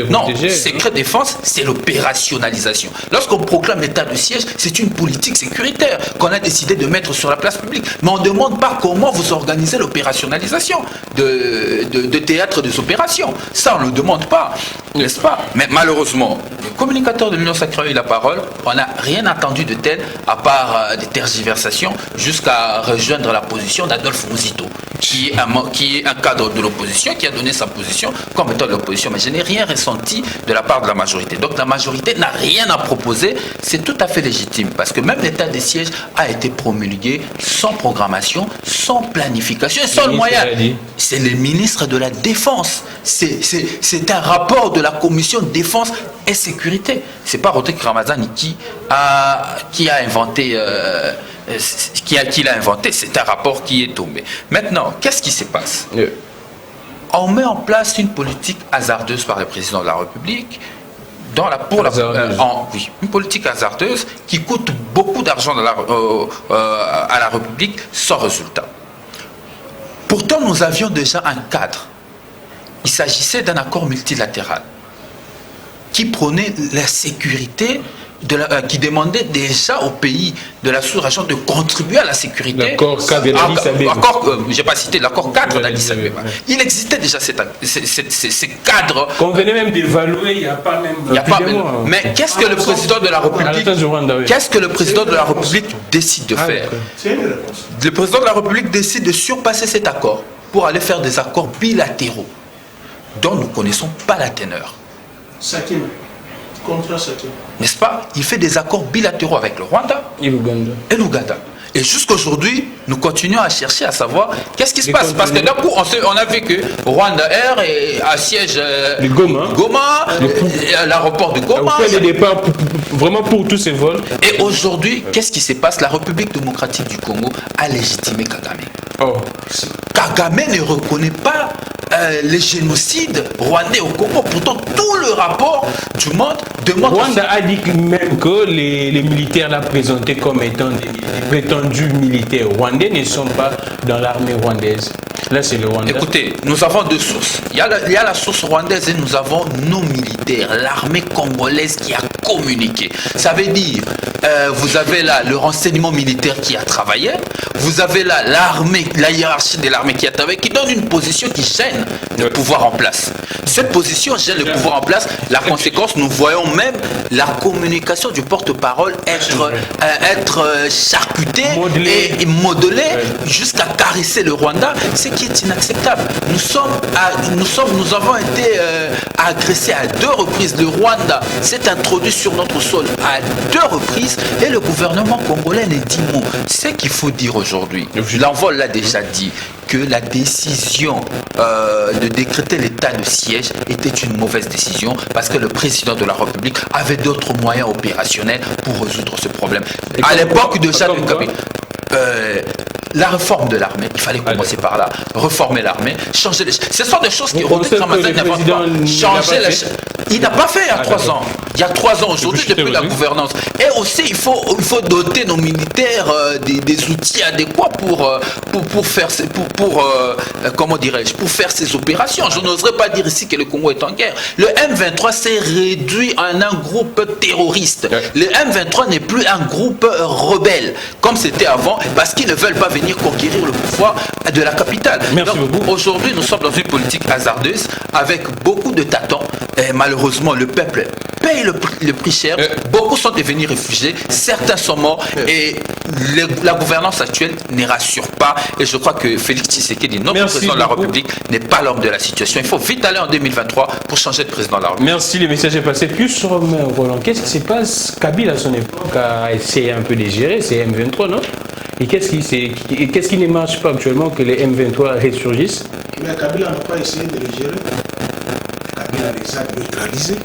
non, secret défense, c'est l'opérationnalisation. Lorsqu'on proclame l'état de siège, c'est une politique sécuritaire qu'on a décidé de mettre sur la place publique. Mais on ne demande pas comment vous organisez l'opérationnalisation de théâtre des opérations. Ça, on ne le demande pas, n'est-ce pas? Mais malheureusement, le communicateur de l'Union sacrée a eu la parole. On n'a rien entendu de tel, à part des tergiversations, jusqu'à rejoindre la position d'Adolphe Mouzito, qui est un cadre de l'opposition, qui a donné sa position comme étant de l'opposition. Mais je n'ai rien ressenti de la part de la majorité. Donc la majorité n'a rien à proposer. C'est tout à fait légitime, parce que même l'état des sièges a été promulgué sans programmation, sans planification et sans le moyen. C'est le ministre de la Défense. C'est un rapport de la commission défense et sécurité. C'est pas Rodrigue Ramazani qui a inventé. Qui l'a inventé. C'est un rapport qui est tombé. Maintenant, qu'est-ce qui se passe? On met en place une politique hasardeuse par le président de la République. Une politique hasardeuse qui coûte beaucoup d'argent à la République sans résultat. Pourtant, nous avions déjà un cadre. Il s'agissait d'un accord multilatéral qui prônait la sécurité, qui demandait déjà aux pays de la sous-région de contribuer à la sécurité. L'accord cadre d'Addis Abeba. Je n'ai pas cité l'accord cadre d'Addis Abeba. Il existait déjà ces cadres. Qu'on venait même d'évaluer, il n'y a pas même. Mais qu'est-ce que le président de la République, décide de faire? Le président de la République décide de surpasser cet accord pour aller faire des accords bilatéraux dont nous ne connaissons pas la teneur. N'est-ce pas? Il fait des accords bilatéraux avec le Rwanda et l'Ouganda. Et jusqu'aujourd'hui, nous continuons à chercher à savoir qu'est-ce qui se passe. Parce que d'un coup, on a vu que Rwanda Air assiège Goma, l'aéroport de Goma. Le départ vraiment pour tous ces vols. Et aujourd'hui, qu'est-ce qui se passe? La République démocratique du Congo a légitimé Kagame. Kagame ne reconnaît pas les génocides rwandais au Congo. Pourtant, tout le rapport du monde demande... Rwanda a dit même que les militaires là présentés comme étant des prétendus militaires rwandais ne sont pas dans l'armée rwandaise. Là, c'est le Rwanda. Écoutez, nous avons deux sources. Il y a la source rwandaise et nous avons nos militaires, l'armée congolaise qui a communiqué. Ça veut dire, vous avez là le renseignement militaire qui a travaillé, vous avez là l'armée, la hiérarchie de l'armée qui a travaillé, qui donne une position qui gêne le pouvoir en place. Cette position gêne le pouvoir en place. La conséquence, nous voyons même la communication du porte-parole être charcutée et modelée jusqu'à caresser le Rwanda, ce qui est inacceptable. Nous avons été agressés à 2 reprises. Le Rwanda s'est introduit sur notre sol à 2 reprises et le gouvernement congolais ne dit mot. Ce qu'il faut dire aujourd'hui, l'envol l'a déjà dit, que la décision de décréter l'état de siège était une mauvaise décision parce que le président de la République avait d'autres moyens opérationnels pour résoudre ce problème. À l'époque de Jacques Kabila, la réforme de l'armée, il fallait commencer par là. Reformer l'armée, changer les... Ce sont des choses qui Rodrigue Ramazani n'invente pas. Changer les... Il n'a pas fait il y a 3 ans. Il y a 3 ans aujourd'hui, depuis la gouvernance. Et aussi, il faut doter nos militaires des outils adéquats pour faire comment dirais-je, pour faire ces opérations. Je n'oserais pas dire ici que le Congo est en guerre. Le M23 s'est réduit en un groupe terroriste. Le M23 n'est plus un groupe rebelle, comme c'était avant, parce qu'ils ne veulent pas venir conquérir le pouvoir de la capitale. Merci beaucoup. Aujourd'hui, nous sommes dans une politique hasardeuse, avec beaucoup de tâtons. Et malheureusement, le peuple paye le prix cher. Beaucoup sont devenus réfugiés, certains sont morts, et la gouvernance actuelle ne rassure pas. Et je crois que Félix Tshisekedi, notre président de la République, n'est pas l'homme de la situation. Il faut vite aller en 2023 pour changer de président de la République. Merci, le message est passé. Plus sur Roland, qu'est-ce qui se passe? Kabila, à son époque, a essayé un peu de gérer, c'est M23, non? Et qu'est-ce qui ne marche pas actuellement que les M23 ressurgissent? Mais Kabila n'a pas essayé de les gérer. Kabila les a neutralisés.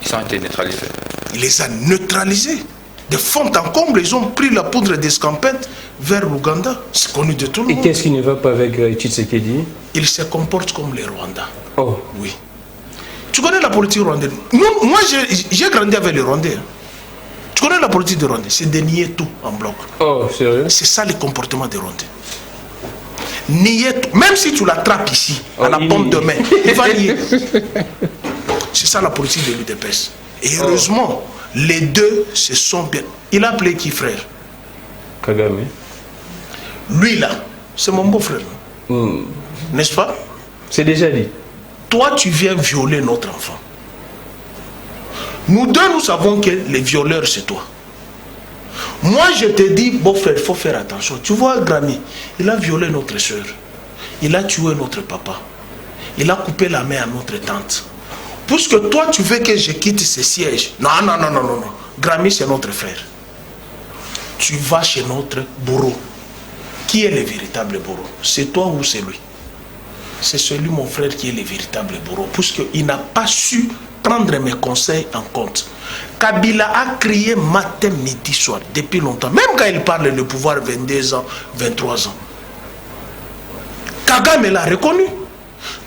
Ils ont été neutralisés. Il les a neutralisés. De fond en comble, ils ont pris la poudre d'escampette vers l'Ouganda. C'est connu de tout le monde. Et qu'est-ce qui ne va pas avec Tshisekedi? Il se comporte comme les Rwandais. Oh. Oui. Tu connais la politique rwandaise? Moi, j'ai grandi avec les Rwandais. Tu connais la politique des Rwandais? C'est de nier tout en bloc. Oh, sérieux? C'est ça le comportement des Rwandais. Nier tout. Même si tu l'attrapes ici, à la pompe de main, il va nier. C'est ça la politique de l'UDPS. Et heureusement, les deux se sont bien. Il a appelé qui, frère? Kagame. Lui là, c'est mon beau-frère. N'est-ce pas? C'est déjà dit. Toi, tu viens violer notre enfant. Nous deux, nous savons que les violeurs, c'est toi. Moi, je te dis, beau-frère, il faut faire attention. Tu vois, Grammy, il a violé notre soeur. Il a tué notre papa. Il a coupé la main à notre tante. Puisque toi, tu veux que je quitte ce siège. Non. Grammy, c'est notre frère. Tu vas chez notre bourreau. Qui est le véritable bourreau? C'est toi ou c'est lui? C'est celui, mon frère, qui est le véritable bourreau. Puisqu'il n'a pas su prendre mes conseils en compte. Kabila a crié matin, midi, soir, depuis longtemps. Même quand il parle le pouvoir 22 ans, 23 ans. Kagame l'a reconnu.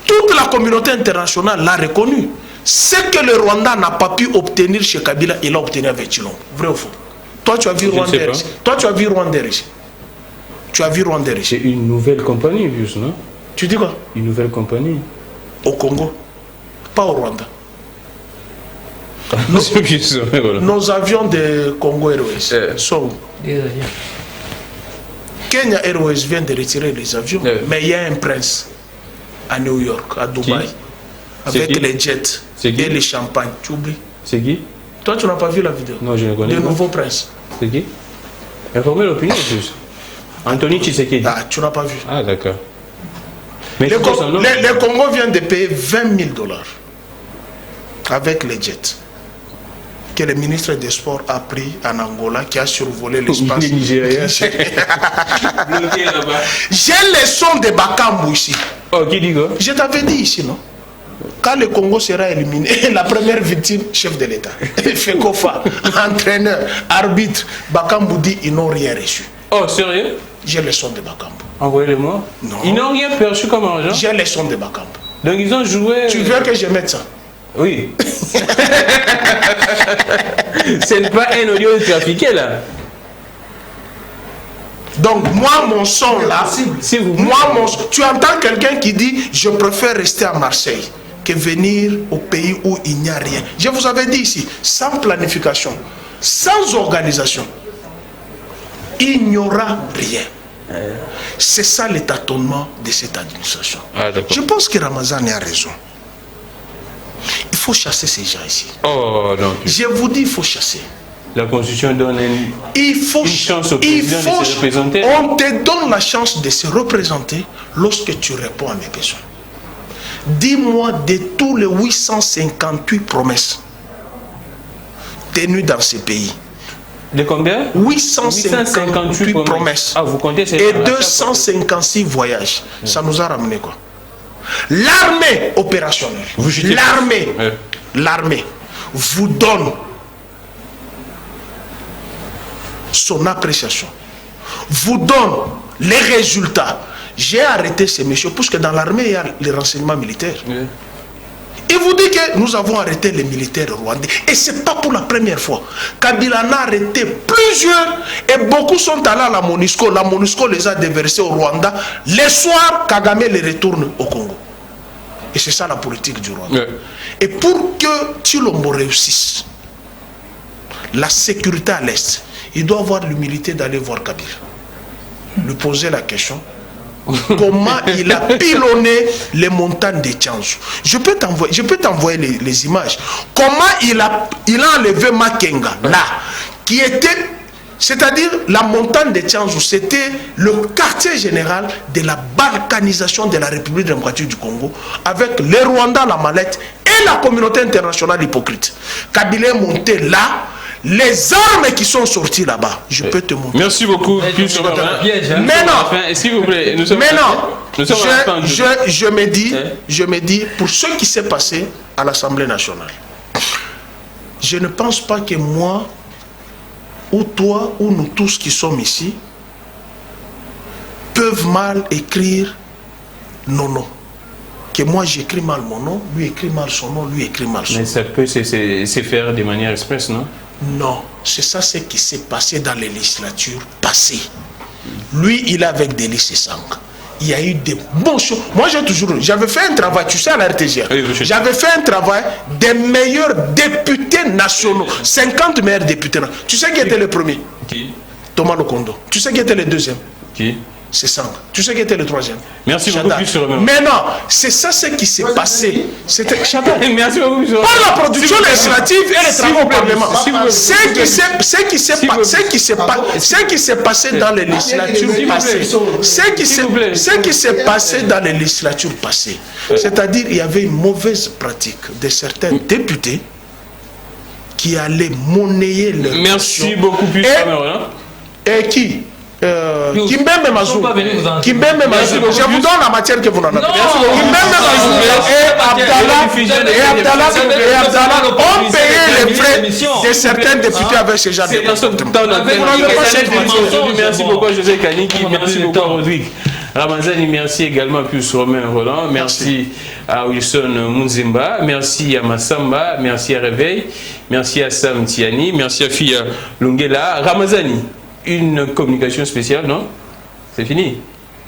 Toute la communauté internationale l'a reconnu. Ce que le Rwanda n'a pas pu obtenir chez Kabila, il l'a obtenu avec Chilombo. Vrai ou faux? Toi, tu as vu Rwanda ici. Toi, tu as vu Rwanda ici. Tu as vu Rwanda ici. C'est une nouvelle compagnie, juste, non? Tu dis quoi? Une nouvelle compagnie. Au Congo, pas au Rwanda. Nos avions de Congo Airways sont où? Kenya Airways vient de retirer les avions, mais il y a un prince à New York, à Dubaï, avec les jets et les champagnes. Tu oublies? C'est qui? Toi, tu n'as pas vu la vidéo? Non, je ne connais pas. Le nouveau prince. C'est qui? Informez l'opinion, plus. Anthony Tshisekedi. Ah, tu n'as pas vu. Ah, d'accord. Mais le Congo vient de payer $20 000 avec les jets que le ministre des Sports a pris en Angola, qui a survolé l'espace. J'ai les sons de Bakambu ici. Oh, qui dit quoi? Je t'avais dit ici, non? Quand le Congo sera éliminé, la première victime, chef de l'État. Fekofa, entraîneur, arbitre, Bakambu dit ils n'ont rien reçu. Oh, sérieux? J'ai les sons de Bakambu. Envoyez-les-moi. Non. Ils n'ont rien perçu comme argent? J'ai les sons de Bakambu. Donc ils ont joué... Tu veux que je mette ça? Oui. Ce n'est pas un audio trafiqué là. Donc moi mon son là, tu entends quelqu'un qui dit je préfère rester à Marseille que venir au pays où il n'y a rien. Je vous avais dit ici, sans planification, sans organisation, il n'y aura rien. C'est ça le tâtonnement de cette administration. Je pense que Ramazani a raison. Il faut chasser ces gens ici. Oh, non. Je vous dis, il faut chasser. La Constitution donne une chance au président de se représenter. On te donne la chance de se représenter lorsque tu réponds à mes besoins. Dis-moi de tous les 858 promesses tenues dans ce pays. De combien? 858 promesses. Ah, vous comptez et 256 voyages. Ça nous a ramené quoi? L'armée opérationnelle. L'armée vous donne son appréciation, vous donne les résultats. J'ai arrêté ces messieurs, parce que dans l'armée, il y a les renseignements militaires. Oui. Il vous dit que nous avons arrêté les militaires rwandais. Et ce n'est pas pour la première fois. Kabila a arrêté plusieurs, et beaucoup sont allés à la MONUSCO. La MONUSCO les a déversés au Rwanda. Les soirs, Kagame les retourne au Congo. Et c'est ça la politique du Rwanda. Oui. Et pour que Tshilombo réussisse, la sécurité à l'Est, il doit avoir l'humilité d'aller voir Kabila. Lui poser la question, comment il a pilonné les montagnes de Tchanzu. Je peux t'envoyer les images. Comment il a enlevé Makenga, là, qui était, c'est-à-dire la montagne de Tchanzu, c'était le quartier général de la balkanisation de la République démocratique du Congo, avec les Rwandais à la mallette et la communauté internationale hypocrite. Kabila est monté là. Les armes qui sont sorties là-bas, je peux te montrer. Merci beaucoup. Maintenant, s'il vous plaît, je me dis, pour ce qui s'est passé à l'Assemblée nationale, je ne pense pas que moi, ou toi, ou nous tous qui sommes ici, peuvent mal écrire nos noms. Que moi j'écris mal mon nom, lui écrit mal son nom, lui écrit mal son nom. Mais ça peut se faire de manière express, non? Non, c'est ça ce qui s'est passé dans les législatures passées. Lui, il est avec Delis Esanga. Il y a eu des bons choses. Moi, j'avais fait un travail, tu sais, à la RTGR. Oui, j'avais fait un travail des meilleurs députés nationaux. 50 meilleurs députés nationaux. Tu sais qui était le premier? Qui? Thomas Lokondo. Tu sais qui était le deuxième? Qui? C'est Sang. Tu sais qui était le troisième? Merci beaucoup. Mais non, c'est ça ce qui s'est passé. C'était Merci beaucoup. Par la production législative et les travaux au Parlement. Ce qui s'est passé dans les législatures passées. Ce qui s'est passé dans les législatures passées. C'est-à-dire il y avait une mauvaise pratique de certains députés qui allaient monnayer leur Merci beaucoup. Et qui Kimbembe Mazou. Kimbembe Mazou. Je vous donne la matière que vous n'en avez pas. Kimbembe Mazou et Abdallah ont payé les frais de certains députés avec ce genre de Merci beaucoup à José Kaniki. Merci beaucoup à Rodrigue Ramazani. Merci également à Pius Romain Roland. Merci à Wilson Munzimba. Merci à Massamba. Merci à Réveil. Merci à Sam Tiani. Merci à Fia Lungela. Ramazani. Une communication spéciale, non? C'est fini?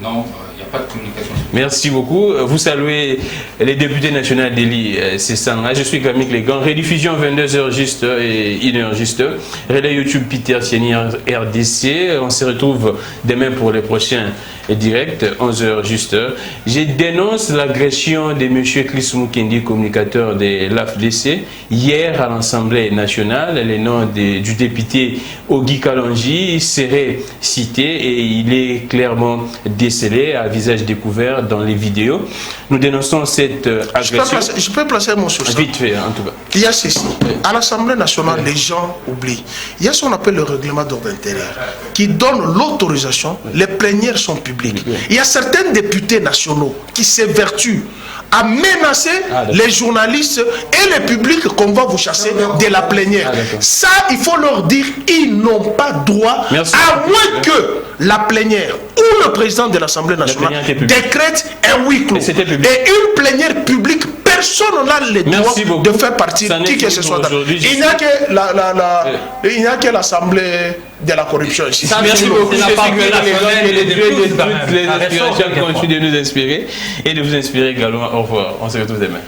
Non, il n'y a pas de communication spéciale. Merci beaucoup. Vous saluez les députés nationaux d'Eli, c'est ça. Je suis Gamik Legan. Rediffusion 22h juste et 1h juste. Relais YouTube Peter Sieni RDC. On se retrouve demain pour les prochains directs, 11h juste. Je dénonce l'agression de M. Chris Mukendi, communicateur de l'AFDC, hier à l'Assemblée nationale. Le nom du député Ogi Kalonji serait cité et il est clairement décelé à visage découvert dans les vidéos. Nous dénonçons cette agression. Je peux placer mon sur ça. Vite fait, en tout cas. Il y a ceci. À l'Assemblée nationale, les gens oublient. Il y a ce qu'on appelle le règlement d'ordre intérieur qui donne l'autorisation. Les plénières sont publiques. Il y a certains députés nationaux qui s'évertuent à menacer les journalistes et le public qu'on va vous chasser de la plénière. Ça, il faut leur dire, ils n'ont pas droit, à moins que la plénière ou le président de l'Assemblée nationale décrète un huis clos. Et une plénière publique, personne n'a le droit de faire partie qui que ce soit. Il n'y a que l'Assemblée de la corruption ici. Merci beaucoup. Les inspirations continuent de nous inspirer et de vous inspirer également. Au revoir. On se retrouve demain.